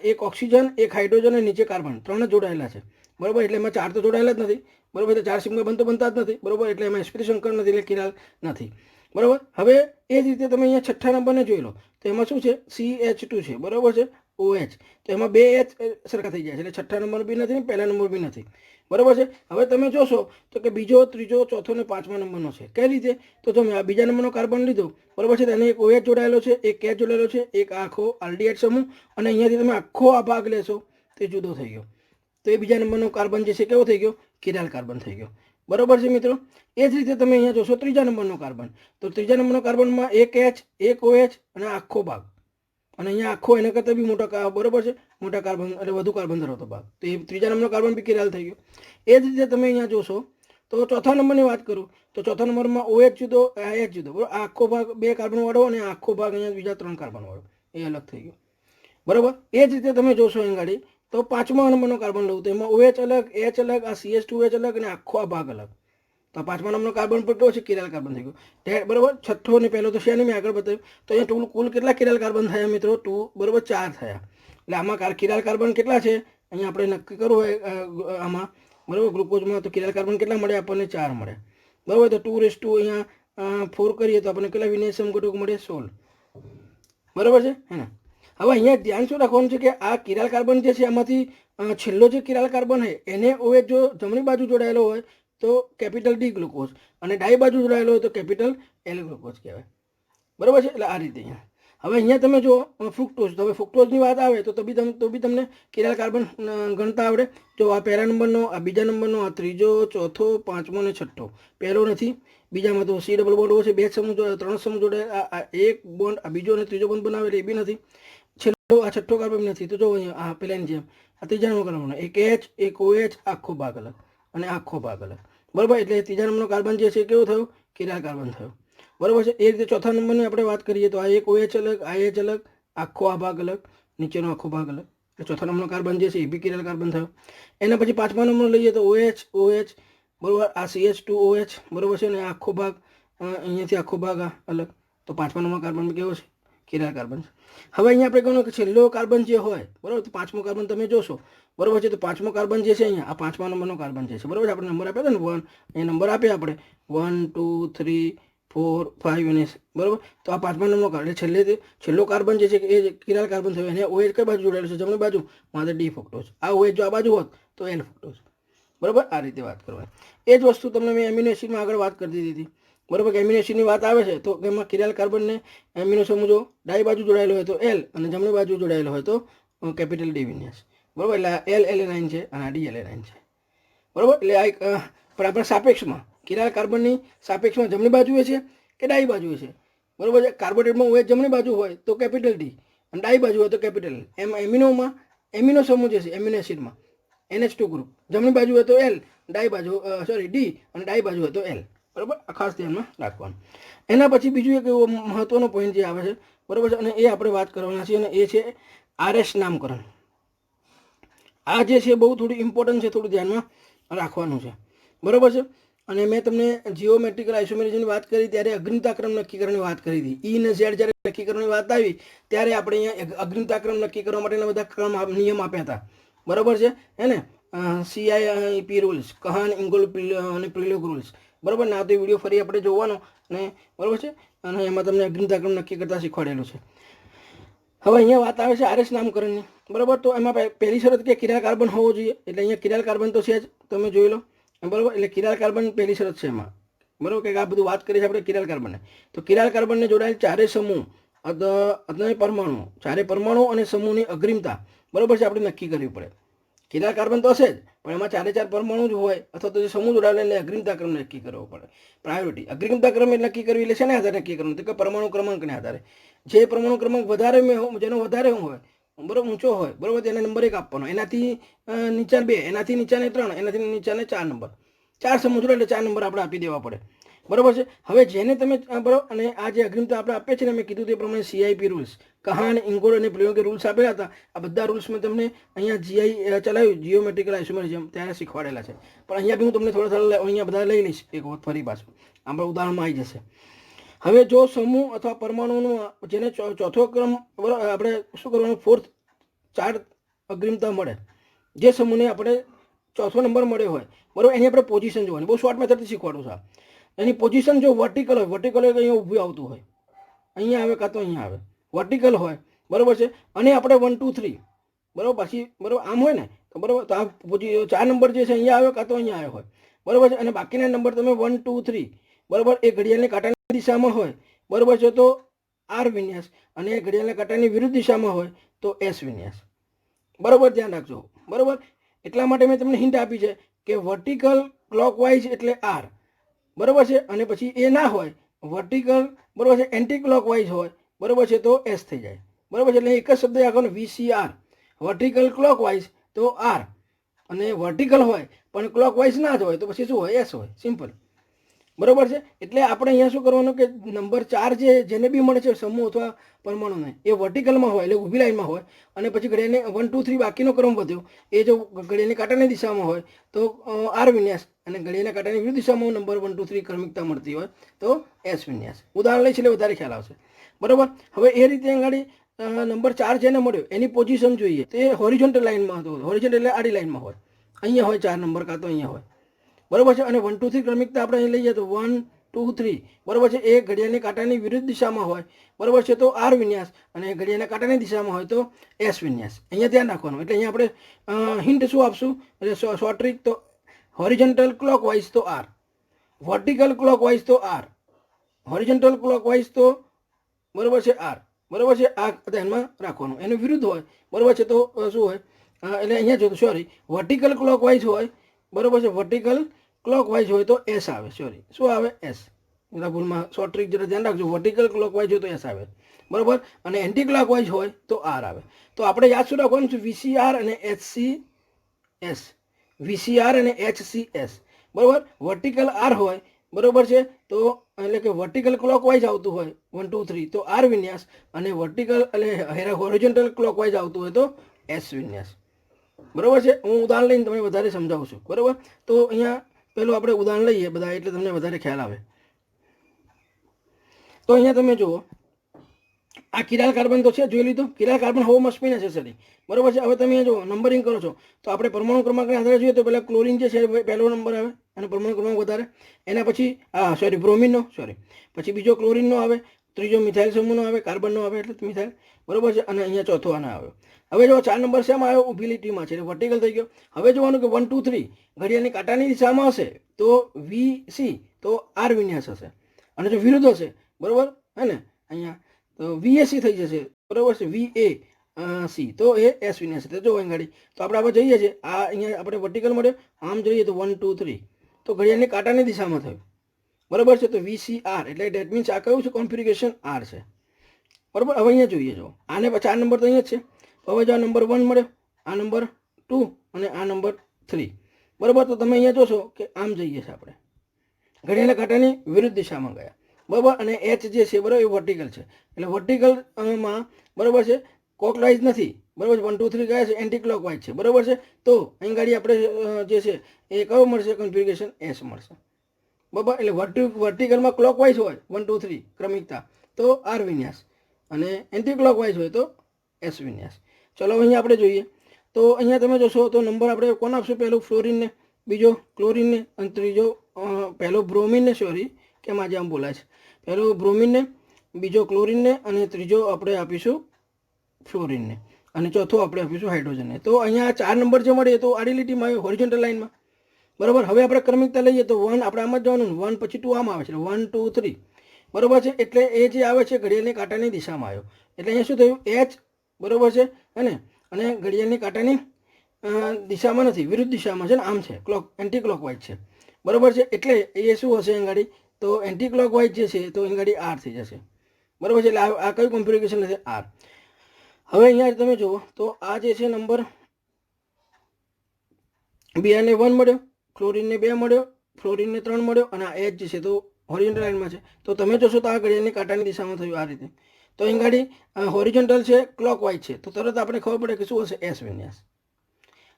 એક ઓક્સિજન, એક હાઇડ્રોજન અને નીચે કાર્બન 3 જ જોડાયેલા છે, બરોબર. એટલે એમાં 4 તો જોડાયેલા જ નથી, બરોબર. એટલે 4 સિગ્મા બંધ તો બનતા જ નથી, બરોબર. એટલે એમાં sp3 સંકર નથી, એટલે કિરાલ નથી, બરોબર. હવે એ જ રીતે તમે અહીંયા છઠ્ઠા નંબરને જોઈ લો તો એમાં શું છે CH2 છે, બરોબર છે, OH. તો એમાં 2 H સરખા થઈ જાય છે, એટલે છઠ્ઠા નંબર બી નથી, પહેલા નંબર બી નથી, બરોબર છે. હવે તમે જોશો તો કે બીજો, ત્રીજો, ચોથો ને પાંચમા નંબરનો છે. કઈ રીતે? તો તમે આ બીજા નંબરનો કાર્બન લીધો, બરોબર છે, તેને એક OH જોડાયેલો છે, એક H જોડાયેલો છે, એક આખો આલ્ડીહાઇડ સમૂહ, અને અહીંયાથી તમે આખો આ ભાગ લેશો તે જુદો થઈ ગયો. તો એ બીજા નંબરનો કાર્બન જે છે કેવો થઈ ગયો? કિરાલ કાર્બન થઈ ગયો, બરોબર છે મિત્રો. એ જ રીતે તમે અહીંયા જોશો ત્રીજા નંબરનો કાર્બન, તો ત્રીજા નંબરનો કાર્બનમાં એક H, એક OH અને આખો ભાગ, અને અહીંયા આખો એના કરતાં બી મોટા, બરોબર છે, મોટા કાર્બન એટલે વધુ કાર્બન ધરાવતો ભાગ, તો એ ત્રીજા નંબરનો કાર્બન બી કિરાલ થઈ ગયો. એ જ રીતે તમે અહીંયા જોશો તો ચોથા નંબરની વાત કરું તો ચોથા નંબરમાં OH જુદો, H જુદો, બરોબર. આ આખો ભાગ 2 કાર્બન વાળો અને આખો ભાગ અહીંયા બીજા 3 કાર્બન વાળો, એ અલગ થઈ ગયો, બરોબર. એ જ રીતે તમે જોશો અહીં ગાડી તો પાંચમા નંબરનો કાર્બન લઉં તો એમાં OH અલગ, H અલગ, આ CH2H અલગ અને આખો આ ભાગ અલગ. તો પાંચમા નંબરનો કાર્બન પર કેવો છે? કિરાલ કાર્બન થઈ ગયો, બરોબર. છઠ્ઠો ને પહેલો તો છે નહીં, મેં આગળ બતાવ્યું. તો અહીંયા કુલ કેટલા કિરાલ કાર્બન થયા મિત્રો? 2, બરોબર, 4 થયા. એટલે આમાં કિરાલ કાર્બન કેટલા છે અહીંયા આપણે નક્કી કરવું હોય આમાં, બરોબર, ગ્લુકોઝમાં, તો કિરાલ કાર્બન કેટલા મળે આપણને? 4 મળે, બરોબર. તો 2 અહીંયા 4 કરીએ તો આપણને કેટલા વિનેશ સમઘટકો મળે? 16, બરોબર છે, હે ને. હવે અહીંયા ધ્યાન શું રાખવાનું છે કે આ કિરાલ કાર્બન જે છે એમાંથી છેલ્લો જે કિરાલ કાર્બન છે એને OH જો જમણી બાજુ જોડાયેલો હોય તો કેપિટલ D ગ્લુકોઝ, અને ડાબી બાજુ જોડાયેલો હોય તો કેપિટલ L ગ્લુકોઝ કહેવાય, બરોબર છે. એટલે આ રીતે અહીંયા હવે અહીંયા તમે જો ફ્રુક્ટોઝ, તો હવે ફ્રુક્ટોઝની વાત આવે તો બી તમને કિરાલ કાર્બન ગણતા આવડે. જો આ પહેલા નંબરનો, આ બીજા નંબરનો, આ ત્રીજો, ચોથો, પાંચમો અને છઠ્ઠો. પહેલો નથી, બીજામાં તો C ડબલ બોન્ડ છે, 2 સમૂહ જોડે, 3 સમૂહ જોડે, આ એક બોન્ડ, આ બીજો અને ત્રીજો બોન્ડ બનાવે એ બી નથી, છેલ્લો આ છઠ્ઠો કાર્બન નથી. તો જો અહીંયા આ પેલાની જેમ આ ત્રીજા નંબર કાર્બન, એક H, એક OH, આખો ભાગ અલગ અને આખો ભાગ અલગ, બરોબર. એટલે ત્રીજા નંબરનો કાર્બન જે છે કેવો થયો? કિરાલ કાર્બન થયો, બરોબર છે. એ રીતે ચોથા નંબરની આપણે વાત કરીએ તો આ એક OH અલગ, આ H અલગ, આખો આ ભાગ અલગ, નીચેનો આખો ભાગ અલગ, એટલે ચોથા નંબરનો કાર્બન જે છે એ બી કિરાલ કાર્બન થયો. એના પછી પાંચમા નંબર લઈએ તો OH, બરોબર, આ CH2OH, બરોબર છે, ને આખો ભાગ અહીંયાથી આખો ભાગ આ અલગ, તો પાંચમા નંબરનો કાર્બન કેવો છે? કિરાલ કાર્બન છે. હવે અહીંયા આપણે કહ્યું કે છેલ્લો કાર્બન જે હોય, બરોબર, તો પાંચમો કાર્બન તમે જોશો, બરોબર છે, તો પાંચમો કાર્બન જે છે અહીંયા આ પાંચમા નંબરનો કાર્બન જે છે, બરોબર છે. આપણે નંબર આપ્યા હતા ને 1, એ નંબર આપ્યા આપણે 1, 2, 3, 4, 5 અને, બરોબર. તો આ પાંચમા નંબરનો કાર્બન, એટલે છેલ્લો કાર્બન જે છે એ કિરાલ કાર્બન થયો. એને OH કઈ બાજુ જોડાયેલું છે? જમણી બાજુ, માટે D ફ્રુક્ટોઝ. આ OH જો આ બાજુ હોત તો L ફ્રુક્ટોઝ, બરોબર. આ રીતે વાત કરવાની. એ જ વસ્તુ તમને મેં એમિનો એસિડમાં આગળ વાત કરી દીધી હતી, બરોબર. કે એમિનો એસિડની વાત આવે છે તો એમાં કિરાલ કાર્બનને એમિનો સમૂહ જો ડાબી બાજુ જોડાયેલો હોય તો L, અને જમણી બાજુ જોડાયેલો હોય તો કેપિટલ D વિન્યાસ, બરોબર. એટલે L એલેનાઇન છે અને આ D એલેનાઇન છે, બરોબર. એટલે આ એક પણ આપણે સાપેક્ષમાં કિરાલ કાર્બનની સાપેક્ષમાં જમણી બાજુએ છે કે ડાબી બાજુએ છે, બરોબર છે. કાર્બોહાઈડ્રેટમાં OH જમણી બાજુ હોય તો કેપિટલ D, અને ડાબી બાજુ હોય તો કેપિટલ L. એમ એમિનોમાં એમિનો સમૂહ જે છે એમિનો એસિડમાં NH2 ગ્રુપ, જમણી બાજુ હોય તો L, ડાબી બાજુ D, અને ડાબી બાજુ હોય તો L, બરોબર. આ ખાસ ધ્યાનમાં રાખવાનું. એના પછી બીજું એક એવો મહત્વનો પોઈન્ટ જે આવે છે, બરોબર છે, અને એ આપણે વાત કરવાના છીએ, અને એ છે RS નામકરણ. આ જે છે બહુ થોડું ઇમ્પોર્ટન્ટ છે, થોડું ધ્યાનમાં રાખવાનું છે, બરાબર છે. અને મેં તમને જીઓમેટ્રિકલ આઇસોમેરિઝમની વાત કરી ત્યારે અગ્રિમતા ક્રમ નક્કી કરવાની વાત કરી હતી. ઈ ને ઝેડ જ્યારે નક્કી કરવાની વાત આવી ત્યારે આપણે અહીંયા અગ્રિમતા ક્રમ નક્કી કરવા માટેના બધા ક્રમ નિયમ આપ્યા હતા, બરાબર છે. હે ને CIP રૂલ્સ, કહાન ઇંગોલ અને પ્રિલોગ રૂલ્સ, બરાબર. ના તો એ વિડીયો ફરી આપણે જોવાનો ને, બરાબર છે. અને એમાં તમને અગ્રિમતા ક્રમ નક્કી કરતા શીખવાડેલું છે. હવે અહીંયા વાત આવે છે RS નામકરણની, બરાબર. તો એમાં પહેલી શરત કે કિરાલ કાર્બન હોવો જોઈએ, એટલે અહીંયા કિરાલ કાર્બન તો છે જ, તમે જોઈ લો, બરાબર. એટલે કિરાલ કાર્બન પહેલી શરત છે એમાં, બરાબર. કે આ બધું વાત કરીએ છીએ આપણે કિરાલ કાર્બનને. તો કિરાલ કાર્બનને જોડાયેલ ચારે સમૂહ અથવા પરમાણુ, ચારે પરમાણુ અને સમૂહની અગ્રિમતા, બરાબર છે, આપણે નક્કી કરવી પડે. કિરાલ કાર્બન તો હશે જ, પણ એમાં ચારે ચાર પરમાણુ જ હોય અથવા તો જે સમૂહ જોડાયેલા એટલે અગ્રિમતા ક્રમ નક્કી કરવો પડે. પ્રાયોરિટી અગ્રિમતા ક્રમ નક્કી કરવી એટલે શેના આધારે નક્કી કરવું? તો કે પરમાણુ ક્રમાંકને આધારે. જે પરમાણુ ક્રમાંક વધારે જેનો વધારે હોય, બરાબર, ઊંચો હોય, બરાબર, તેને નંબર 1 આપવાનો. એનાથી નીચા 2, એનાથી નીચાને 3, એનાથી નીચાને 4 નંબર. 4 સમૂહ જોડે એટલે 4 નંબર આપણે આપી દેવા પડે, બરાબર છે. હવે જેને તમે બરાબર, અને આ જે અગ્રિમતા આપણે આપીએ છીએ ને, મેં કીધું તે પ્રમાણે CIP રૂલ્સ, કહાન ઇંગોલ અને પ્રિલોગે રૂલ્સ આપેલા હતા. આ બધા રૂલ્સ મેં તમને અહીંયા ચલાવ્યું જીઓમેટ્રિકલ આઇસોમેરિઝમ ત્યારે શીખવાડેલા છે. પણ અહીંયા બી હું તમને થોડા અહીંયા બધા લઈ લઈશ એક વખત ફરી પાછું, આપણે ઉદાહરણમાં આવી જશે. હવે જો સમૂહ અથવા પરમાણુનું જેને ચોથો ક્રમ, બરાબર, આપણે શું કરવાનું, 4 અગ્રિમતા મળે, જે સમૂહને આપણે ચોથો નંબર મળ્યો હોય, બરાબર, એની આપણે પોઝિશન જોવાની. બહુ શોર્ટ મેથડથી શીખવાડું છું. એની પોઝિશન જો વર્ટિકલ હોય, વર્ટિકલ હોય તો અહીંયા ઊભું આવતું હોય, અહીંયા આવે કાં તો અહીંયા આવે, વર્ટિકલ હોય, બરાબર છે. અને આપણે 1 2 3, બરાબર, પછી બરાબર આમ હોય ને, તો બરાબર, તો આ 4 નંબર જે છે અહીંયા આવ્યો કાં તો અહીંયા આવ્યો હોય, બરાબર છે. અને બાકીના નંબર તમે 1 2 3, બરાબર, એ ઘડિયાળની કાંટાની દિશામાં હોય, બરાબર છે, તો R વિન્યાસ, અને ઘડિયાળના કાંટાની વિરુદ્ધ દિશામાં હોય તો S વિન્યાસ, બરાબર. ધ્યાન રાખજો, બરાબર. એટલા માટે મેં તમને હિન્ટ આપી છે કે વર્ટિકલ ક્લોકવાઇઝ એટલે R, બરાબર છે. અને પછી એ ના હોય વર્ટિકલ, બરાબર છે, એન્ટી ક્લોકવાઇઝ હોય, બરાબર છે, તો S થઈ જાય, બરાબર છે. એટલે એક જ શબ્દ આખો VCR, વર્ટિકલ ક્લોકવાઇઝ તો R, અને વર્ટિકલ હોય પણ ક્લોકવાઇઝ ના જ હોય તો પછી શું હોય? S હોય, સિમ્પલ, બરાબર છે. એટલે આપણે અહીંયા શું કરવાનું કે નંબર 4 જેને બી મળે છે સમૂહ અથવા પરમાણુને, એ વર્ટિકલમાં હોય એટલે ઊભી લાઈનમાં હોય, અને પછી ઘડિયાળને 1 2 3 બાકીનો ક્રમ વધ્યો એ જો ઘડિયાળની કાંટાની દિશામાં હોય તો R વિન્યાસ, અને ઘડિયાળના કાંટાની વિરુદ્ધ દિશામાં નંબર 1 2 3 ક્રમિકતા મળતી હોય તો S વિન્યાસ. ઉદાહરણ લઈશ એટલે વધારે ખ્યાલ આવશે, બરાબર. હવે એ રીતે આગળ નંબર 4 જેને મળ્યો એની પોઝિશન જોઈએ, તો એ હોરિઝોન્ટલ લાઈનમાં હતો, હોરિઝોન્ટલ એટલે આડી લાઈનમાં હોય, અહીંયા હોય 4 નંબર કાં તો અહીંયા હોય, બરાબર છે. અને 1 2 3 ક્રમિકતા આપણે અહીં લઈએ તો 1 2 3, બરાબર છે, એ ઘડિયાળની કાંટાની વિરુદ્ધ દિશામાં હોય, બરાબર છે, તો R વિન્યાસ, અને ઘડિયાળના કાંટાની દિશામાં હોય તો S વિન્યાસ. અહીંયા ધ્યાન રાખવાનું. એટલે અહીંયા આપણે હિન્ટ શું આપશું, એટલે શોર્ટ ટ્રીક, તો હોરિઝોન્ટલ ક્લોકવાઇઝ તો R, વર્ટિકલ ક્લોકવાઇઝ તો R, હોરિઝોન્ટલ ક્લોકવાઇઝ તો, બરાબર છે, R, બરાબર છે. આ ધ્યાનમાં રાખવાનું. એનું વિરુદ્ધ હોય, બરાબર છે, તો શું હોય, એટલે અહીંયા જો સોરી વર્ટિકલ ક્લોકવાઇઝ હોય, બરાબર છે, વર્ટિકલ ક્લોકવાઇઝ હોય તો S આવે, સોરી શું આવે? S. ભૂલમાં શોર્ટ ટ્રીક જરા ધ્યાન રાખજો, વર્ટિકલ ક્લોકવાઇઝ હોય તો S આવે, બરાબર. અને એન્ટી ક્લોકવાઇઝ હોય તો R આવે. તો આપણે યાદ શું રાખવાનું છે? VCR અને HCS, VCR અને HCS, બરાબર. વર્ટિકલ R હોય, બરાબર છે, તો એટલે કે વર્ટિકલ ક્લોકવાઇઝ આવતું હોય 1 2 3 તો R વિન્યાસ, અને વર્ટિકલ એટલે હોરિઝોન્ટલ ક્લોકવાઇઝ આવતું હોય તો S વિન્યાસ, બરાબર છે. હું ઉદાહરણ લઈને તમને વધારે સમજાવું છું, બરાબર. તો અહીંયા પેલું આપણે ઉદાહરણ લઈએ બધા, એટલે તમને વધારે ખ્યાલ આવે. તો અહીંયા તમે જુઓ, આ કિરાલ કાર્બન તો છે, જોઈ લીધું. કિરાલ કાર્બન હોવો મસ્ટ બી નેસેસરી, બરાબર છે. હવે તમે જો નંબરિંગ કરો છો તો આપણે પરમાણુ ક્રમાંકના આધારે જોઈએ તો પહેલાં ક્લોરિન જે છે પહેલો નંબર આવે, અને પરમાણુ ક્રમાંક વધારે. એના પછી બ્રોમિનનો, પછી બીજો ક્લોરિનનો આવે, ત્રીજો મિથાઇલ સમૂહનો આવે, કાર્બનનો આવે એટલે મિથાઇલ, બરાબર છે. અને અહીંયા ચોથો આનો આવ્યો. હવે જો 4 નંબર શેમાં આવ્યો? ઊભી લીટીમાં છે, એટલે વર્ટિકલ થઈ ગયો. હવે જોવાનું કે 1 2 3 ઘડિયાળની કાંટાની દિશામાં હશે તો VC તો R વિન્યાસ હશે, અને જો વિરુદ્ધ હશે, બરાબર, હે ને, અહીંયા તો VAC થઈ જશે, બરાબર છે, VAC તો એ S વિન્યાસ. તો જો ગાડી તો આપણે જઈએ છીએ, આ અહીંયા આપણે વર્ટિકલ મળ્યો, આમ જોઈએ તો 1 2 3 તો ઘડિયાળની કાંટાની દિશામાં થયું, બરાબર છે, તો VCR એટલે ડેટ મીન્સ આ કયું છે? કોન્ફિગરેશન R છે, બરાબર. હવે અહીંયા જોઈએ, જો આને 4 નંબર તો અહીંયા જ છે. હવે જો આ નંબર 1 મળ્યો, આ નંબર 2 અને આ નંબર 3, બરાબર. તો તમે અહીંયા જોશો કે આમ જઈએ છીએ આપણે, ઘડિયાળના કાંટાની વિરુદ્ધ દિશામાં ગયા, બરાબર. અને H જે છે, બરાબર, એ વર્ટિકલ છે, એટલે વર્ટિકલમાં, બરાબર છે, ક્લોકવાઇઝ નથી, બરાબર છે. 1 2 3 કયા છે? એન્ટી ક્લોકવાઇઝ છે, બરાબર છે. તો અહીં ગાડી આપણે જે છે એ કયો મળશે? કન્ફિગ્યુરેશન એસ મળશે, બરાબર. એટલે વર્ટિકલમાં ક્લોકવાઇઝ હોય 1 2 3 ક્રમિકતા તો આર વિન્યાસ, અને એન્ટી ક્લોકવાઇઝ હોય તો એસ વિન્યાસ. ચલો અહીંયા આપણે જોઈએ તો અહીંયા તમે જોશો તો નંબર આપણે કોણ આપશું? પહેલું ફ્લોરિનને, બીજો ક્લોરિનને, અને ત્રીજો પહેલો બ્રોમિનને, સોરી કેમ આજે આમ બોલાય છે, પહેલો બ્રોમિનને, બીજો ક્લોરિનને, અને ત્રીજો આપણે આપીશું ફ્લોરિનને, અને ચોથો આપણે આપીશું હાઇડ્રોજનને. તો અહીંયા 4 નંબર જે મળે તો આડી લીટીમાં આવ્યો, હોરિઝોન્ટલ લાઇનમાં, બરાબર. હવે આપણે ક્રમિકતા લઈએ તો 1 આપણે આમ જ જવાનું, 1 પછી 2 આમ આવે છે, 1 2 3, બરાબર છે. એટલે એ જે આવે છે ઘડિયાળની કાંટાની દિશામાં આવ્યો, એટલે અહીંયા શું થયું? એચ, બરાબર છે, અને ઘડિયાળની કાંટાની દિશામાં નથી, વિરુદ્ધ દિશામાં છે ને, આમ છે, એન્ટી ક્લોકવાઇઝ છે, બરાબર છે. એટલે એ શું હશે અહીં ગાડી? તો એન્ટી ક્લોકવાઇઝ જે છે તો અહીં ગાડી આર થઈ જશે, બરાબર છે. એટલે આ કયું કોન્ફિગ્યુરેશન હશે? આર. હવે અહીંયા તમે જુઓ તો આ જે છે નંબર બીઆરને 1 મળ્યો, ક્લોરિનને 2 મળ્યો, ફ્લોરિનને 3 મળ્યો, અને આ એચ જે છે તો હોરિઝોન્ટલ લાઇનમાં છે. તો તમે જોશો તો આ ઘડિયાળની કાંટાની દિશામાં થયું આ રીતે. તો અહીં ગાડી હોરિઝોન્ટલ છે, ક્લોકવાઇઝ છે, તો તરત આપણે ખબર પડે કે શું હશે? એસ વિન્યાસ.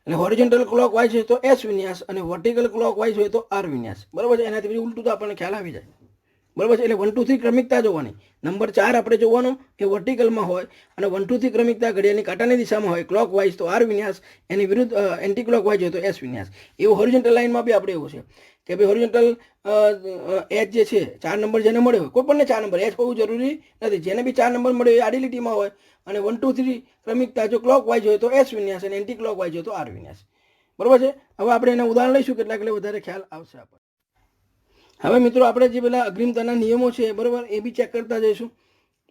એટલે હોરિઝોન્ટલ ક્લોકવાઇઝ હોય તો એસ વિન્યાસ, અને વર્ટિકલ ક્લોકવાઇઝ હોય તો આર વિન્યાસ, બરાબર છે. એનાથી પછી ઉલટું તો આપણને ખ્યાલ આવી જાય, બરાબર છે. એટલે 1 2 3 ક્રમિકતા જોવાની, નંબર 4 આપણે જોવાનો એ વર્ટિકલમાં હોય, અને 1 2 3 ક્રમિકતા ઘડિયાળની કાંટાની દિશામાં હોય, ક્લોકવાઇઝ તો આર વિન્યાસ, એની વિરુદ્ધ એન્ટી ક્લોકવાઇઝ હોય તો એસ વિન્યાસ. એવું હોરિઝોન્ટલ લાઇનમાં બી આપણે એવું છે કે ભાઈ હોરિઝોન્ટલ એચ જે છે 4 નંબર જેને મળ્યો હોય, કોઈ પણ 4 નંબર એચ હોવું જરૂરી નથી, જેને બી 4 નંબર મળ્યો એ આડી લીટીમાં હોય, અને 1 2 3 ક્રમિકતા જો ક્લોકવાઇઝ હોય તો એસ વિન્યાસ, અને એન્ટી ક્લોકવાઇઝ હોય તો આર વિન્યાસ, બરાબર છે. હવે આપણે એના ઉદાહરણ લઈશું કેટલાક, એટલે વધારે ખ્યાલ આવશે આપણને. હવે મિત્રો આપણે જે પેલા અગ્રિમતાના નિયમો છે, બરાબર, એ બી ચેક કરતા જઈશું,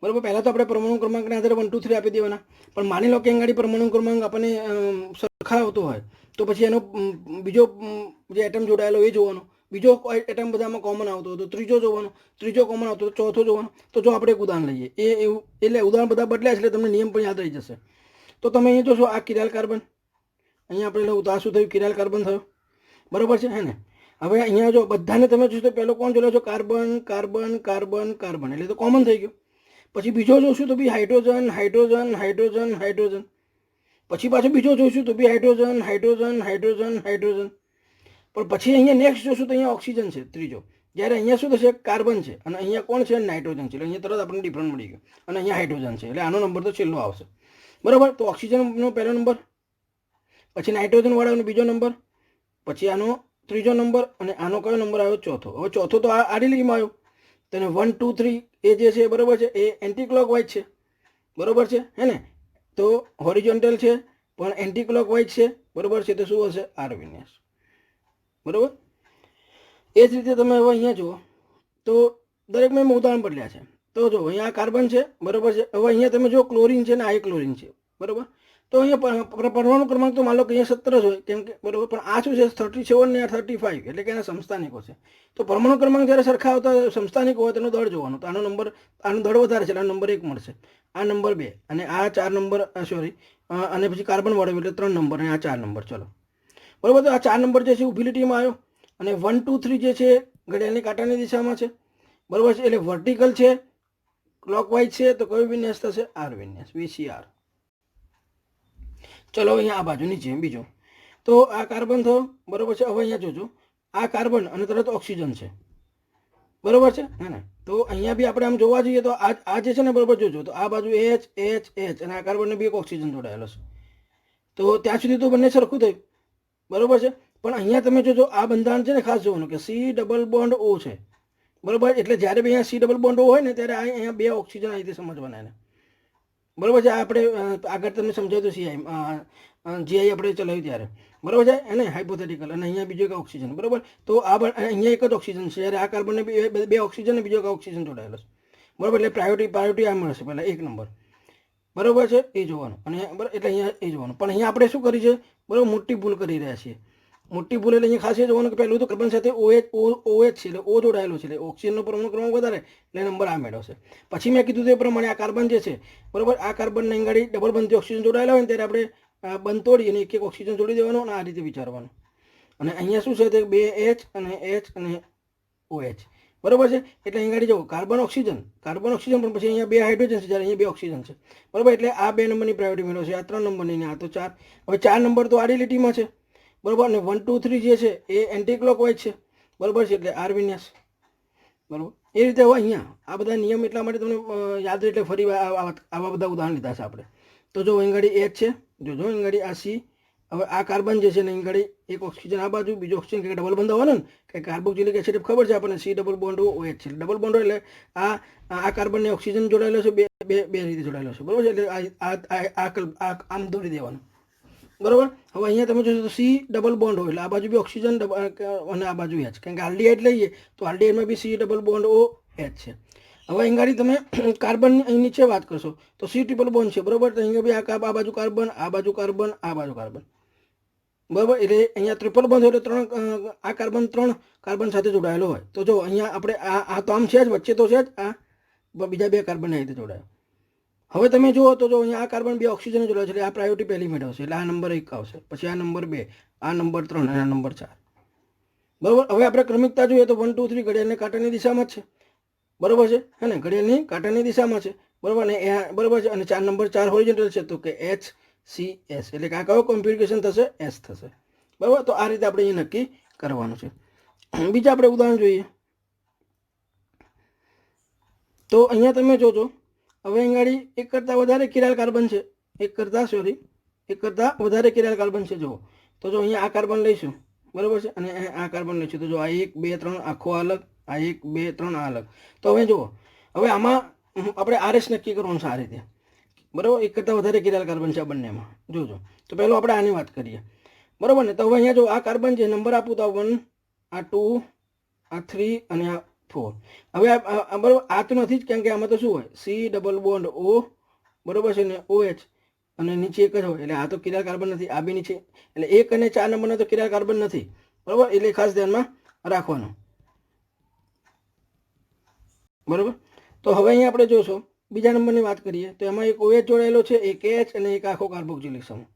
બરાબર. પહેલાં તો આપણે પરમાણુ ક્રમાંકના આધારે 1 2 3 આપી દેવાના, પણ માની લો કે અંગાડી પરમાણુ ક્રમાંક આપણને સરખા આવતો હોય તો પછી એનો બીજો જે એટમ જોડાયેલો એ જોવાનો, બીજો એટમ બધામાં કોમન આવતો હોય તો ત્રીજો જોવાનો, ત્રીજો કોમન આવતો તો ચોથો જોવાનો. તો જો આપણે એક ઉદાહરણ લઈએ, એવું એટલે ઉદાહરણ બધા બદલ્યા છે એટલે તમને નિયમ પણ યાદ રહી જશે. તો તમે અહીંયા જોશો આ કિરાલ કાર્બન, અહીંયા આપણે લઉં તો આ શું થયું? કિરાલ કાર્બન થયો, બરાબર છે, હે ને. હવે અહીંયા જો બધાને તમે જોશો તો પહેલો કોણ જોડે છો? કાર્બન, કાર્બન, કાર્બન, કાર્બન, એટલે તો કોમન થઈ ગયો. પછી બીજો જોશું તો બી હાઇડ્રોજન, હાઇડ્રોજન, હાઇડ્રોજન, હાઇડ્રોજન. પછી પાછો બીજો જોઈશું તો બી હાઇડ્રોજન, હાઇડ્રોજન, હાઇડ્રોજન, હાઇડ્રોજન. પણ પછી અહીંયા નેક્સ્ટ જોશું તો અહીંયા ઓક્સિજન છે ત્રીજો, જ્યારે અહીંયા શું થશે? કાર્બન છે, અને અહીંયા કોણ છે? નાઇટ્રોજન છે. એટલે અહીંયા તરત આપણને ડિફરન્ટ મળી ગયો, અને અહીંયા હાઇડ્રોજન છે, એટલે આનો નંબર તો છેલ્લો આવશે, બરાબર. તો ઓક્સિજનનો પહેલો નંબર, પછી નાઇટ્રોજન વાળાનો બીજો નંબર, પછી આનો ત્રીજો નંબર, અને આનો કયો નંબર આવ્યો? ચોથો. હવે ચોથો તો આ આડી લીટીમાં આવ્યો, તો 1 2 3 એ જે છે, બરાબર છે, એ એન્ટી ક્લોકવાઇઝ છે, બરાબર છે, હે ને. તો હોરિઝોન્ટલ છે પણ એન્ટી ક્લોકવાઇઝ છે, બરાબર છે. તો શું હશે? આર વિન્યાસ, બરાબર. એ જ રીતે તમે હવે અહીંયા જુઓ તો દરેક મેં ઉદાહરણ બદલ્યા છે. તો જો અહીંયા કાર્બન છે, બરાબર છે. હવે અહીંયા તમે જો ક્લોરિન છે ને આ ક્લોરિન છે, બરાબર. તો અહીંયા પરમાણુ ક્રમાંક તો માનો કે અહીંયા 17 જ હોય, કેમ કે બરાબર, પણ આ શું છે? 37 ને 35, એટલે કે એના સમસ્થાનિકો છે. તો પરમાણુ ક્રમાંક જ્યારે સરખા આવતા સમસ્થાનિકો હોય તેનો દળ જોવાનો, તો આનો નંબર, આનો દળ વધારે છે, આ નંબર 1 મળશે, આ નંબર 2, અને આ 4 નંબર, સોરી, અને પછી કાર્બન વાળો એટલે 3 નંબર, અને આ 4 નંબર. ચલો, બરાબર. તો આ 4 નંબર જે છે ઊભી લીટીમાં આવ્યો, અને 1 2 3 જે છે ઘડિયાળની કાંટાની દિશામાં છે, બરાબર છે. એટલે વર્ટિકલ છે, ક્લોકવાઇઝ છે, તો કયો વિન્યાસ થશે? આર વિન્યાસ, VCR. ચલો અહીંયા આ બાજુ નીચે બીજો, તો આ કાર્બન થયો, બરાબર છે. હવે અહીંયા જોજો આ કાર્બન અને તરત ઓક્સિજન છે, બરાબર છે, હે ને. તો અહીંયા બી આપણે આમ જોવા જઈએ તો આ જે છે ને, બરાબર, જોજો તો આ બાજુ એચ એચ એચ, અને આ કાર્બનને બી એક ઓક્સિજન જોડાયેલો છે. તો ત્યાં સુધી તો બંને સરખું થયું, બરાબર છે. પણ અહીંયા તમે જોજો આ બંધારણ છે ને, ખાસ જોવાનું કે C ડબલ બોન્ડ O છે, બરાબર. એટલે જ્યારે બી અહીંયા C ડબલ બોન્ડ O હોય ને, ત્યારે અહીંયા 2 ઓક્સિજન આ રીતે સમજવાના એને, બરાબર છે. આપણે આગળ તમને સમજાવ્યું GI આપણે ચલાવ્યું ત્યારે, બરાબર છે, એને હાઇપોથેટિકલ, અને અહીંયા બીજો એક ઓક્સિજન, બરાબર. તો આ અહીંયા એક જ ઓક્સિજન છે, જ્યારે આ કાર્બનને બી 2 ઓક્સિજન અને બીજો એક ઓક્સિજન જોડાયેલો છે, બરાબર. એટલે પ્રાયોરિટી આ મળશે પહેલાં 1 નંબર, બરાબર છે, એ જોવાનું. અને એટલે અહીંયા એ જોવાનું. પણ અહીંયા આપણે શું કરી છે? બરાબર, મોટી ભૂલ કરી રહ્યા છીએ. મોટી ભૂલ એટલે અહીંયા ખાસ એ જોવાનું કે પહેલું તો કાર્બન સાથે OH છે, એટલે O જોડાયેલો છે, એટલે ઓક્સિજનનો પરમાણુ ક્રમાંક વધારે, એટલે નંબર આ મેળવશે. પછી મેં કીધું તે પ્રમાણે આ કાર્બન જે છે, બરાબર, આ કાર્બનની અંગાડી ડબલ બંધથી ઓક્સિજન જોડાયેલા હોય ને, ત્યારે આપણે બંધ તોડી અને એક ઓક્સિજન જોડી દેવાનો, અને આ રીતે વિચારવાનું. અને અહીંયા શું છે? તે 2H અને H અને OH, બરાબર છે. એટલે અહીં આગળ જુઓ કાર્બન ઓક્સિજન પણ પછી અહીંયા 2 હાઇડ્રોજન છે, જ્યારે અહીંયા 2 ઓક્સિજન છે. બરાબર, એટલે આ 2 નંબરની પ્રાયોરિટી મેળવશે, આ 3 નંબરની ને આ તો 4. હવે 4 નંબર તો આડી લીટીમાં છે. બરાબર, અને 1 2 3 જે છે એ એન્ટી ક્લોકવાઇઝ છે. બરાબર છે, એટલે આર વિન્યાસ. બરાબર, એ રીતે હવે અહીંયા આ બધા નિયમ એટલા માટે તમને યાદ રહે એટલે ફરી આવા બધા ઉદાહરણ લીધા છે આપણે. તો જો અહીં આગળ H છે, જો અહીં આગળ આ C. હવે આ કાર્બન જે છે ને અહીં આગળ એક ઓક્સિજન આ બાજુ, બીજો ઓક્સિજન કે ડબલ બંધ હોવાનો ને કે કાર્બોક્સિલિક એસિડ ખબર છે આપણને, C ડબલ બોન્ડ OH છે. ડબલ બોન્ડ એટલે આ કાર્બનને ઓક્સિજન જોડાયેલો છે, બે રીતે જોડાયેલો છે. બરાબર છે, એટલે આ આમ દોરી દેવાનું. બરાબર, હવે અહીંયા તમે જોશો તો C ડબલ બોન્ડ હોય એટલે આ બાજુ બી ઓક્સિજન અને આ બાજુ H, કારણ કે આલ્ડીહાઇડ લઈએ તો આલ્ડીહાઇડમાં બી C ડબલ બોન્ડ OH છે. હવે અહીં ગાડી તમે કાર્બનની અહીં નીચે વાત કરશો તો C ટ્રિપલ બોન્ડ છે. બરાબર, તો અહીંયા બી આ બાજુ કાર્બન, આ બાજુ કાર્બન, આ બાજુ કાર્બન. બરાબર, એટલે અહીંયા ટ્રિપલ બોન્ડ હોય એટલે આ કાર્બન 3 કાર્બન સાથે જોડાયેલો હોય. તો જો અહીંયા આપણે આ તો આમ છે જ, વચ્ચે તો છે જ, આ બીજા 2 કાર્બન આ રીતે જોડાયો. હવે તમે જુઓ તો જો અહીંયા આ કાર્બન 2 ઓક્સિજન જોડાયો છે, એટલે આ પ્રાયોરિટી પહેલી મેળવશે, એટલે આ નંબર 1 આવશે, પછી આ નંબર 2, આ નંબર 3 અને આ નંબર 4. બરાબર, હવે આપણે ક્રમિકતા જોઈએ તો 1 2 3 ઘડિયાળની કાંટાની દિશામાં જ છે. બરાબર છે, હે ને, ઘડિયાળની કાંટાની દિશામાં છે. બરાબર, અને બરાબર છે, અને નંબર 4 હોરિઝોન્ટલ છે, તો કે HCS, એટલે કે આ કયો કોન્ફિગરેશન થશે? S થશે. બરાબર, તો આ રીતે આપણે એ નક્કી કરવાનું છે. બીજા આપણે ઉદાહરણ જોઈએ તો અહીંયા તમે જોજો, હવે અહીં ગાડી એક કરતાં વધારે કિરાલ કાર્બન છે, એક કરતાં વધારે કિરાલ કાર્બન છે. જુઓ તો જો અહીંયા આ કાર્બન લઈશું, બરાબર છે, અને આ કાર્બન લઈશું, તો જો આ 1 2 3 આખો અલગ, આ 1 2 3 આ અલગ. તો હવે જુઓ, હવે આમાં આપણે RS નક્કી કરવાનું છે આ રીતે. બરાબર, એક કરતાં વધારે કિરાલ કાર્બન છે આ બંનેમાં. જોજો, તો પહેલો આપણે આની વાત કરીએ. બરાબર ને, તો હવે અહીંયા જો આ કાર્બન છે, નંબર આપું તો 1 આ 2 આ 3 અને આ 4. હવે બરાબર, આ તો નથી જ, કારણ કે આમાં તો શું હોય? C ડબલ બોન્ડ O, બરાબર છે, ને OH, અને નીચે એક જ હોય, એટલે આ તો કિરાલ કાર્બન નથી. આ બી નીચે, એટલે 1 અને 4 નંબરના તો કિરાલ કાર્બન નથી. બરાબર, એટલે ખાસ ધ્યાનમાં રાખવાનું. બરાબર, તો હવે અહીંયા આપણે જોશો બીજા નંબરની વાત કરીએ તો એમાં એક OH જોડાયેલો છે, એક H અને એક આખો કાર્બોક્સિલિક સમૂહ.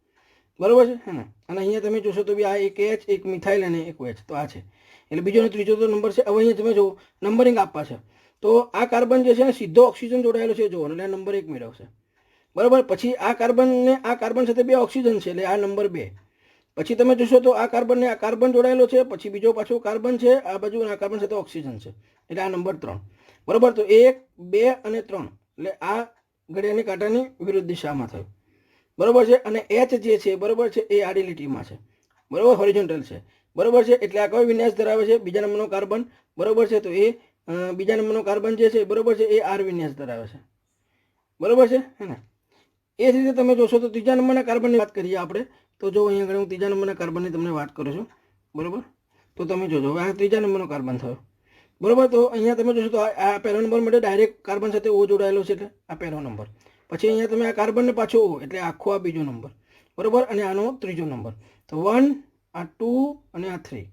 બરાબર છે, હે ને, અને અહીંયા તમે જોશો તો બી આ એક H, એક મિથાઇલ અને એક OH, તો આ છે. એટલે બીજો અને ત્રીજો તો નંબર છે. હવે અહીંયા તમે જુઓ નંબરિંગ આપવા છે, તો આ કાર્બન જે છે ને સીધો ઓક્સિજન જોડાયેલો છે, જુઓ, એટલે નંબર 1 મેળવશે. બરાબર, પછી આ કાર્બન સાથે 2 ઓક્સિજન છે, એટલે આ નંબર 2. પછી તમે જોશો તો આ કાર્બનને આ કાર્બન જોડાયેલો છે, પછી બીજો પાછો કાર્બન છે આ બાજુ, અને આ કાર્બન સાથે ઓક્સિજન છે, એટલે આ નંબર 3. બરાબર, તો 1 2 અને 3, એટલે આ ઘડિયાળની કાંટાની વિરુદ્ધ દિશામાં થયું. બરાબર છે, અને H જે છે, બરાબર છે, એ આડી લીટીમાં છે. બરાબર, હોરિઝોન્ટલ છે. બરાબર છે, એટલે આ કયો વિન્યાસ ધરાવે છે? બીજા નંબરનો કાર્બન. બરાબર છે, તો એ બીજા નંબરનો કાર્બન જે છે, બરાબર છે, એ R વિન્યાસ ધરાવે છે. બરાબર છે, હે ને. એ જ રીતે તમે જોશો તો ત્રીજા નંબરના કાર્બનની વાત કરીએ આપણે, તો જો અહીંયા આગળ હું ત્રીજા નંબરના કાર્બનની તમને વાત કરું છું. બરાબર, તો તમે જોજો, હવે આ ત્રીજા નંબરનો કાર્બન થયો. બરાબર, તો અહીંયા તમે જોશો તો આ પહેલો નંબર માટે ડાયરેક્ટ કાર્બન સાથે O જોડાયેલો છે, એટલે આ પહેલો નંબર. પછી અહીંયા તમે આ કાર્બનને પાછો O, એટલે આખો આ બીજો નંબર. બરાબર, અને આનો ત્રીજો નંબર. તો 1 આ 2 અને આ 3,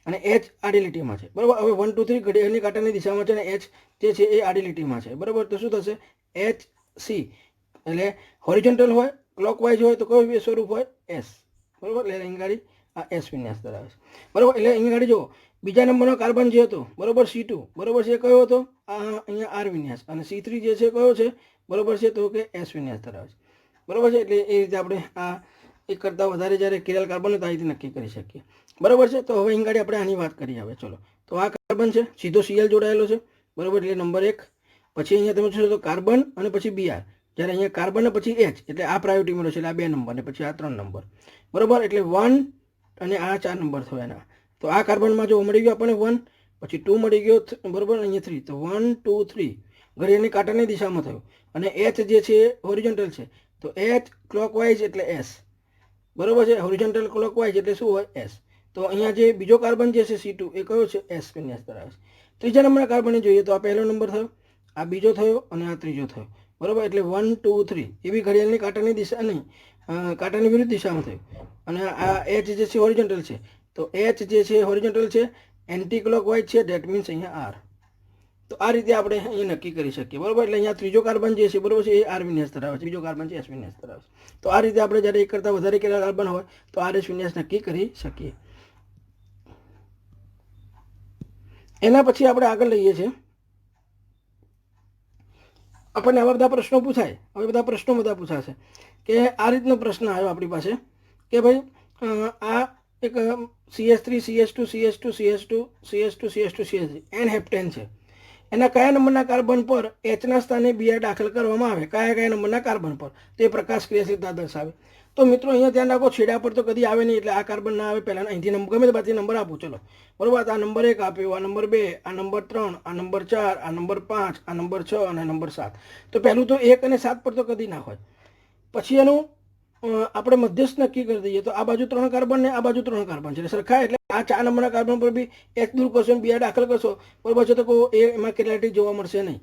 અને H આડી લીટીમાં છે. બરાબર, હવે 1 2 3 ઘડિયાળની કાંટાની દિશામાં છે, અને H જે છે એ આડી લીટીમાં છે. બરાબર, તો શું થશે? HC, એટલે હોરિઝોન્ટલ હોય, ક્લોકવાઇઝ હોય તો કયું સ્વરૂપ હોય? S. બરાબર, એટલે અહીં ગાડી આ S વિન્યાસ ધરાવે છે. બરાબર, એટલે અહીં ગાડી જુઓ બીજા નંબરનો કાર્બન જે હતો, બરાબર, C2, બરાબર છે, કયો હતો? આ અહીંયા R વિન્યાસ, અને C3 જે છે કયો છે? બરાબર છે, તો કે S વિન્યાસ ધરાવે છે. બરાબર છે, એટલે એ રીતે આપણે આ એક કરતાં વધારે જ્યારે કિરાલ કાર્બન તો આ રીતે નક્કી કરી શકીએ. બરાબર છે, તો હવે અહીં ગાડી આપણે આની વાત કરીએ. હવે ચલો, તો આ કાર્બન છે, સીધો Cl જોડાયેલો છે. બરાબર, એટલે નંબર 1. પછી અહીંયા તમે જોશો તો કાર્બન અને પછી Br, જ્યારે અહીંયા કાર્બન ને પછી H, એટલે આ પ્રાયોરિટી મળે છે, એટલે આ 2 નંબર ને પછી આ 3 નંબર. બરાબર, એટલે 1 અને આ 4 નંબર થયો એના. તો આ કાર્બનમાં જો મળી ગયો આપણને 1, પછી 2 મળી ગયો, બરાબર, અહીંયા 3, તો 1 2 3 ઘડિયાળની કાંટાની દિશામાં થયું. અને H જે છે હોરિઝોન્ટલ છે, તો H ક્લોકવાઇઝ એટલે S. બરાબર છે, હોરિઝોન્ટલ ક્લોકવાઇઝ એટલે શું હોય? S. તો અહીંયા જે બીજો કાર્બન જે છે C2, એ કયો છે? S વિન્યાસ ધરાવે છે. ત્રીજા નંબરના કાર્બનને જોઈએ તો આ પહેલો નંબર થયો, આ બીજો થયો, અને આ ત્રીજો થયો. બરાબર, એટલે 1 2 3 એવી ઘડિયાળની કાંટાની દિશા નહીં, કાંટાની વિરુદ્ધ દિશામાં થયું. અને આ H જે છે હોરિઝોન્ટલ છે, તો H જે છે હોરિઝોન્ટલ છે, એન્ટી ક્લોકવાઇઝ છે, ડેટ મીન્સ અહીંયા R. તો આ રીતે આપણે અહીંયા નક્કી કરી શકીએ. બરાબર, એટલે અહીંયા ત્રીજો કાર્બન જે છે, બરાબર છે, એ R વિન્યાસ ધરાવે છે, બીજો કાર્બન છે S વિન્યાસ ધરાવે છે. તો આ રીતે આપણે જ્યારે એક કરતાં વધારે કિરાલ કાર્બન હોય તો RS વિન્યાસ નક્કી કરી શકીએ. એના પછી આપણે આગળ લઈએ છીએ, આપણને આવા બધા પ્રશ્નો પૂછાય. હવે બધા પ્રશ્નો બધા પૂછાશે કે આ રીતનો પ્રશ્ન આવ્યો આપણી પાસે કે ભાઈ આ એક CH3 એન હેપ્ટેન છે, એના કયા નંબરના કાર્બન પર એચના સ્થાને Br દાખલ કરવામાં આવે, કયા નંબરના કાર્બન પર, તે પ્રકાશ ક્રિયાશીલતા દર્શાવે. તો મિત્રો અહીંયા ધ્યાન રાખો, છેડા પર તો કદી આવે નહીં, એટલે આ કાર્બન ના આવે. પહેલાં અહીંથી નંબર ગમે તે બાજુથી નંબર આપું, ચલો બરોબર. આ નંબર 1 આપ્યો, આ નંબર 2, આ નંબર 3, આ નંબર 4, આ નંબર 5, આ નંબર 6 અને નંબર 7. તો પહેલું તો 1 અને 7 પર તો કદી ના હોય. પછી એનું આપણે મધ્યસ્થ નક્કી કરી દઈએ, તો આ બાજુ 3 કાર્બન ને આ બાજુ 3 કાર્બન છે, સરખા. એટલે આ 4 નંબરના કાર્બન પર બી H દૂર કરશો અને Br દાખલ કરશો, બરોબર છે, તો એમાં કિરાલિટી જોવા મળશે નહીં,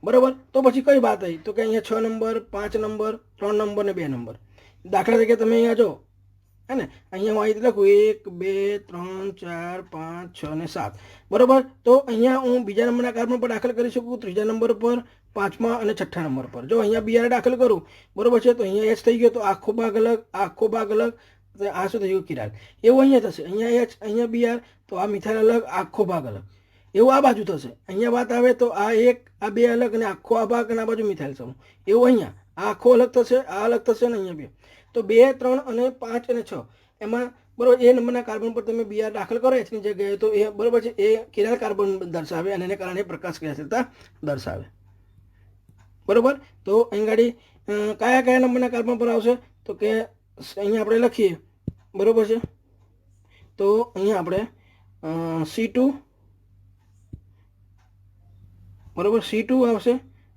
બરોબર. તો પછી કઈ વાત આવી, તો કે અહીંયા 6 નંબર, 5 નંબર, 3 નંબર ને 2 નંબર. દાખલા તરીકે તમે અહીંયા જો, હે ને, અહીંયા હું આવી લખું 1 2 3 4 5 6 અને 7, બરોબર. તો અહીંયા હું બીજા નંબરના કાર્બન પર દાખલ કરી શકું, ત્રીજા નંબર પર, પાંચમા અને છઠ્ઠા નંબર પર. જો અહીંયા Br દાખલ કરું, બરોબર છે, તો અહીંયા H થઈ ગયો, તો આખો ભાગ અલગ, આખો ભાગ અલગ, આ શું થઈ ગયું, કિરાલ. એવું અહીંયા થશે, અહીંયા H, અહીંયા Br, તો આ મિથાઇલ અલગ, આખો ભાગ અલગ. એવું આ બાજુ થશે, અહીંયા વાત આવે તો આ 1, આ 2 અલગ અને આખો આ ભાગ અને આ બાજુ મિથાઇલ સમૂહ. એવું અહીંયા આ આખો અલગ થશે, આ અલગ થશે ને અહીંયા 2. તો 2 3 અને 5 અને 6 એમાં, બરોબર, એ નંબરના કાર્બન પર તમે Br દાખલ કરો Hની જગ્યાએ, તો એ બરોબર છે, એ કિરાલ કાર્બન દર્શાવે અને એને કારણે પ્રકાશ ક્રિયાશીલતા દર્શાવે, બરોબર. તો અહીં ગાડી કયા નંબરના કાર્બન પર આવશે, તો કે અહીંયા આપણે લખીએ, બરોબર છે. તો અહીંયા આપણે C2, બરોબર, C2 આવશે,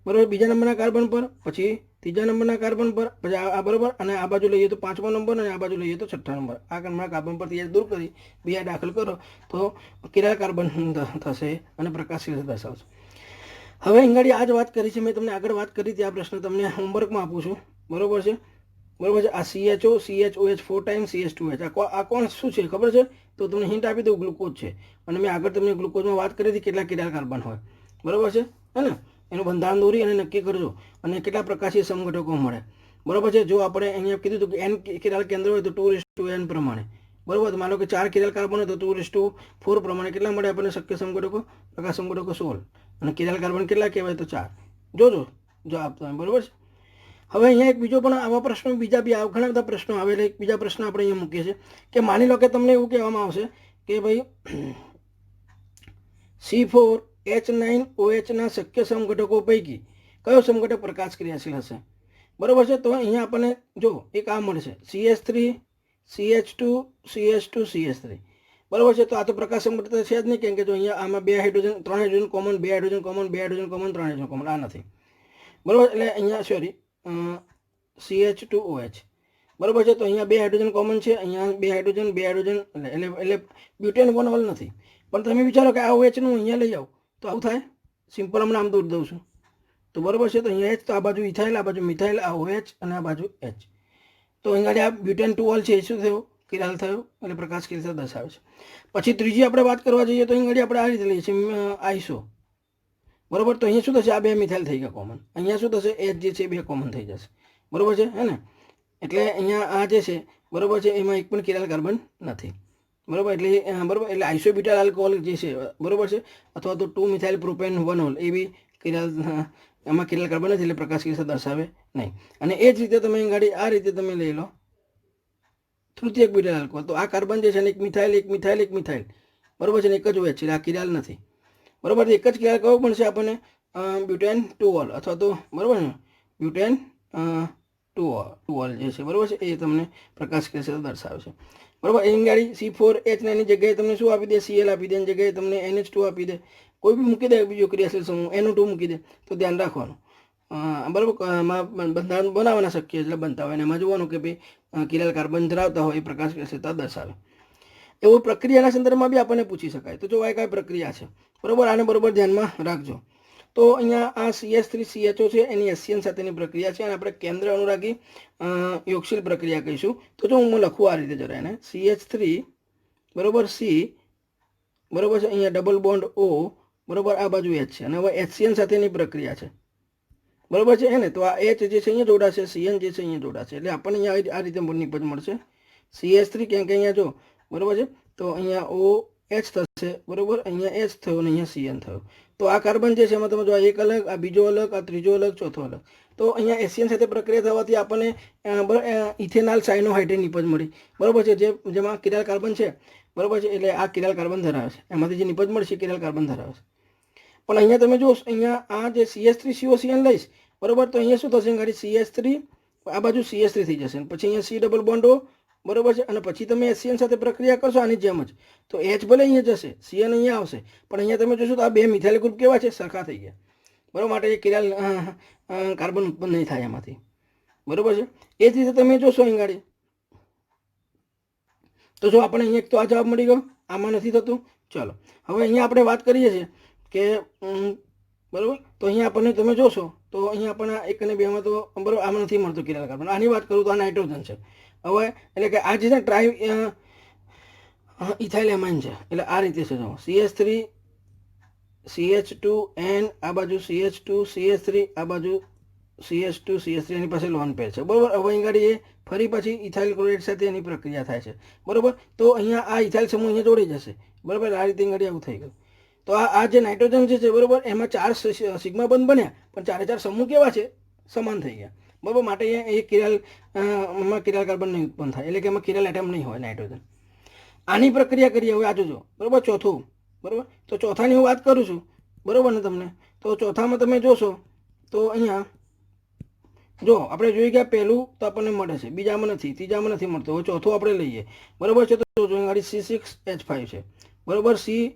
બરોબર, બીજા નંબરના કાર્બન પર, પછી ત્રીજા નંબરના કાર્બન પર, પછી આ, બરોબર. અને આ બાજુ લઈએ તો 5મો નંબર અને આ બાજુ લઈએ તો 6ઠ્ઠા નંબર. આ નંબરના કાર્બન પરથી દૂર કરી Br દાખલ કરો તો કિરાલ કાર્બન થશે અને પ્રકાશશીલતા દર્શાવશે. હવે અહીં આ જ વાત કરી છે મેં તમને, આગળ વાત કરી હતી. આ પ્રશ્ન તમને હોમવર્કમાં આપું છું, બરોબર છે, બરોબર છે. આ CHO, CHOH 4 ટાઈમ્સ CH2H, આ કોણ શું છે ખબર છે? તો તમને હિન્ટ આપી દઉં, ગ્લુકોઝ છે. અને મેં આગળ તમને ગ્લુકોઝમાં વાત કરી હતી કેટલા કિરાલ કાર્બન હોય, બરોબર છે, હે ને. એનું બંધારણ દોરી અને નક્કી કરજો, અને કેટલા પ્રકાશીય સમઘટકો મળે, બરોબર છે. જો આપણે અહીંયા કીધું હતું કે N કિરાલ કેન્દ્ર હોય તો 2:N પ્રમાણે, બરોબર. માનો કે 4 કિરાલ કાર્બન હોય તો 2:4 પ્રમાણે કેટલા મળે આપણને શક્ય સમઘટકો, પ્રકાશ સમઘટકો 16. અને કિરાલ કાર્બન કેટલા કહેવાય તો 4. જોજો જો આપતા, બરોબર છે. હવે અહીંયા એક બીજો પણ આવા પ્રશ્નો, બીજા બી ઘણા બધા પ્રશ્નો આવેલા. એક બીજા પ્રશ્ન આપણે અહીંયા મૂકીએ છીએ કે માની લો કે તમને એવું કહેવામાં આવશે કે ભાઈ C4H9OH ના શક્ય સમઘટકો પૈકી કયો સમઘટક પ્રકાશ ક્રિયાશીલ હશે, બરોબર છે. તો અહીંયા આપણને જો એક આ મળશે CH3, CH2, CH2, CH3, બરોબર છે. તો આ તો પ્રકાશ સમઘટક છે જ નહીં, કેમ કે જો અહીંયા આમાં 2 hydrogen, 3 hydrogen common, 2 hydrogen common, 2 hydrogen common, 3 hydrogen common, આ નથી, બરોબર. એટલે અહીંયા સોરી CH2OH, બરોબર છે. તો અહીંયા 2 હાઇડ્રોજન કોમન છે, અહીંયા 2 હાઇડ્રોજન, 2 હાઇડ્રોજન, એટલે બ્યુટેન વનવલ નથી. પણ તમે વિચારો કે આ OH નું અહીંયા લઈ આવો તો આવું થાય, સિમ્પલ હમણાં આમ દોરી દઉં છું તો, બરોબર છે. તો અહીંયા H, તો આ બાજુ ઇથાઇલ, આ બાજુ મિથાઇલ, આ OH અને આ બાજુ H. તો અહીંયા આ બ્યુટેન 2 છે, શું થયો, કિરાલ થયો, એટલે પ્રકાશ ક્રિયાશીલતા દર્શાવે છે. પછી ત્રીજી આપણે વાત કરવા જઈએ તો અહીંયા આપણે આ રીતે લઈએ છીએ આઈસો, બરોબર. તો અહીંયા શું થશે, આ 2 મિથાઇલ થઈ ગયા કોમન, અહીંયા શું થશે, H જે છે 2 કોમન થઈ જશે, બરોબર છે, હે ને. એટલે અહીંયા આ જે છે, બરોબર છે, એમાં એક પણ કિરાલ કાર્બન નથી, બરોબર. એટલે બરોબર, એટલે આઇસોબ્યુટાઇલ આલ્કોહોલ જે છે, બરોબર છે, અથવા તો 2 મિથાઇલ પ્રોપેન વનોલ, એ બી કિરાલ, એમાં કિરાલ કાર્બન નથી, એટલે પ્રકાશ ક્રિયાશીલતા દર્શાવે નહીં. અને એ જ રીતે તમે ગાડી આ રીતે તમે લઈ લો તૃતીયક બ્યુટાઇલ આલ્કોહોલ, તો આ કાર્બન જે છે ને એક મિથાઇલ, એક મિથાઇલ, એક મિથાઇલ, બરોબર છે, ને એક જ OH છે, આ કિરાલ નથી, બરોબર. એક જ કિરાલ કયો પણ છે આપણને, બ્યુટેન 2ઓલ, અથવા તો બરોબર ને બ્યુટેન 2ઓલ જે છે, બરોબર છે, એ તમને પ્રકાશ ક્રિયાશીલતા દર્શાવે છે, બરોબર. એની ગાડી C4H9 ની જગ્યાએ તમને શું આપી દે, Cl આપી દે, એની જગ્યાએ તમને NH2 આપી દે, કોઈ બી મૂકી દે બીજો ક્રિયાશીલ સમૂહ, NO2 મૂકી દે, તો ધ્યાન રાખવાનું, બરોબર. બંધારણ બનાવવાના શક્ય એટલે બનતા હોય, અને એમાં જોવાનું કે ભાઈ કિરાલ કાર્બન ધરાવતા હોય એ પ્રકાશ ક્રિયાશીલતા દર્શાવે. એવું પ્રક્રિયાના સંદર્ભમાં બી આપણને પૂછી શકાય. તો જો આ કઈ પ્રક્રિયા છે, બરોબર, આને બરોબર ધ્યાનમાં રાખજો. તો અહીંયા આ CH3CHO છે, એની HCN સાથેની પ્રક્રિયા છે, અને આપણે કેન્દ્ર અનુરાગી યોગશીલ પ્રક્રિયા કહીશું. તો જો હું લખું આ રીતે જરા એને CH3, બરોબર, C, બરોબર છે, અહીંયા ડબલ બોન્ડ O, બરોબર, આ બાજુ H છે, અને હવે HCN સાથેની પ્રક્રિયા છે, બરોબર છે, હે ને. તો આ H જે છે અહીંયા જોડાશે, CN જે છે અહીંયા જોડાશે, એટલે આપણને અહીંયા આ રીતે નિપજ મળશે CH3, કેમ કે અહીંયા જો, બરોબર છે, તો અહીંયા એચ થશે, બરાબર. અહીંયા એચ થયો અને અહીંયા CN થયો. તો આ કાર્બન જે છે એમાં તમે જો આ એક અલગ, આ બીજો અલગ, આ ત્રીજો અલગ, ચોથો અલગ. તો અહીંયા એશિયન સાથે પ્રક્રિયા થવાથી આપણને ઇથેનાલ સાયનોહાઇડ્રેટ નિપજ મળી, બરાબર છે, જેમાં કિરાલ કાર્બન છે, બરાબર છે. એટલે આ કિરાલ કાર્બન ધરાવે છે, એમાંથી જે નિપજ મળશે કિરાલ કાર્બન ધરાવે છે. પણ અહીંયા તમે જો અહીંયા આ જે CH3COCN લઈશ, બરાબર, તો અહીંયા શું થશે, ગાડી CH3, આ બાજુ CH3 થઈ જશે, પછી અહીંયા C ડબલ બોન્ડ O, બરાબર છે. અને પછી તમે HCN સાથે પ્રક્રિયા કરશો આની જેમ જ, તો H ભલે અહીંયા જશે, CN અહીંયા આવશે, પણ અહીંયા તમે જોશો તો આ બે મિથાઇલ ગ્રુપ કેવા છે, સરખા થઈ ગયા, બરાબર. માટે એ કિરાલ કાર્બન ઉત્પન્ન નહીં થાય એમાંથી, બરાબર છે. એ જ રીતે તમે જોશો અહીં ગાડી, તો જો આપણે અહીંયા એક તો આ જવાબ મળી ગયો, આમાં નથી થતું. ચાલો હવે અહીંયા આપણે વાત કરીએ છીએ કે બરાબર, તો અહીંયા આપણને તમે જોશો તો અહીંયા આપણને 1 અને 2માં તો બરાબર આમાં નથી મળતો કિરાલ કાર્બન. આની વાત કરું તો આ નાઇટ્રોજન છે. હવે એટલે કે આ જે છે ટ્રાય ઇથાઇલ એમાઇન છે, એટલે આ રીતે છે. જો CH3 CH2N, આ બાજુ CH2 CH3, આ બાજુ CH2 CH3, એની પાસે લોન પેર છે, બરાબર. હવે અહીં ગાડી એ ફરી પછી ઇથાઇલ ક્લોરાઇડ સાથે એની પ્રક્રિયા થાય છે, બરાબર. તો અહીંયા આ ઇથાઇલ સમૂહ અહીંયા જોડાઈ જશે, બરાબર. આ રીતે ગાડી આવું થઈ ગયું. તો આ જે નાઇટ્રોજન જે છે, બરાબર, એમાં 4 સિગ્મા બંધ બન્યા, પણ 4 સમૂહ કેવા છે, સમાન થઈ ગયા, બરાબર. માટે એ કિરાલ કાર્બન નહીં ઉત્પન્ન થાય, એટલે કે એમાં કિરાલ એટમ નહીં હોય નાઇટ્રોજન. આની પ્રક્રિયા કરીએ હવે આ જોજો, બરાબર. ચોથું, બરાબર. તો ચોથાની હું વાત કરું છું, બરાબર ને તમને. તો ચોથામાં તમે જોશો તો અહીંયા જો આપણે જોઈએ કે પહેલું તો આપણને મળે છે, બીજામાં નથી, ત્રીજામાં નથી મળતો. હવે ચોથું આપણે લઈએ, બરાબર છે. તો જો ગાડી C6H5 છે, બરાબર. C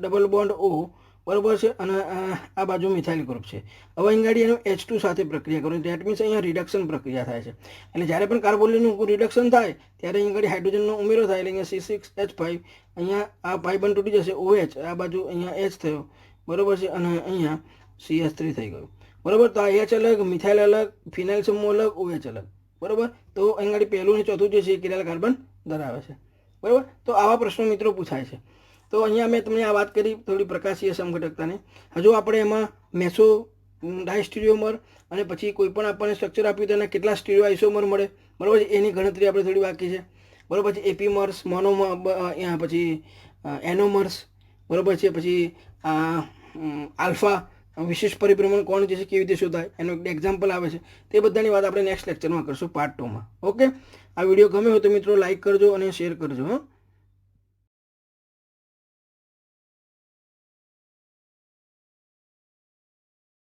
ડબલ બોન્ડ O, બરાબર છે. અને આ બાજુ મિથાઇલ ગ્રુપ છે. હવે અહીં ગાડી એનું H2 સાથે પ્રક્રિયા કરો, દેટ મીન્સ અહીંયા રિડક્શન પ્રક્રિયા થાય છે. એટલે જ્યારે પણ કાર્બોલિનનું રિડક્શન થાય ત્યારે અહીં ગાડી હાઇડ્રોજનનો ઉમેરો થાય, એટલે અહીંયા C6H5, અહીંયા આ પાઈ બંધ તૂટી જશે, OH, આ બાજુ અહીંયા H થયો, બરાબર છે. અને અહીંયા CH3 થઈ ગયું, બરાબર. તો આ H અલગ, મિથાઇલ અલગ, ફિનાઇલ સમૂહ અલગ, OH અલગ, બરાબર. તો અહીં ગાડી પહેલું અને ચોથું જે છે એ કિરાલ કાર્બન ધરાવે છે, બરાબર. તો આવા પ્રશ્નો મિત્રો પૂછાય છે. તો અહીંયા મેં તમને આ વાત કરી થોડી પ્રકાશીય સમઘટકતાની. હજુ આપણે એમાં મેસો ડાયસ્ટીરિયોમર અને પછી કોઈ પણ આપણને સ્ટ્રક્ચર આપ્યું તો એના કેટલા સ્ટીરિયો આઇસોમર મળે, બરાબર છે, એની ગણતરી આપણે થોડી બાકી છે, બરાબર છે. એપીમર્સ, મોનોમર, પછી એનોમર્સ, બરાબર છે. પછી આલ્ફા વિશેષ પરિભ્રમણ કોણ જે છે કેવી રીતે શોધાય એનું એક એક્ઝામ્પલ આવે છે. તે બધાની વાત આપણે નેક્સ્ટ લેક્ચરમાં કરશું, પાર્ટ 2માં. ઓકે, આ વિડીયો ગમે હોય તો મિત્રો લાઈક કરજો અને શેર કરજો.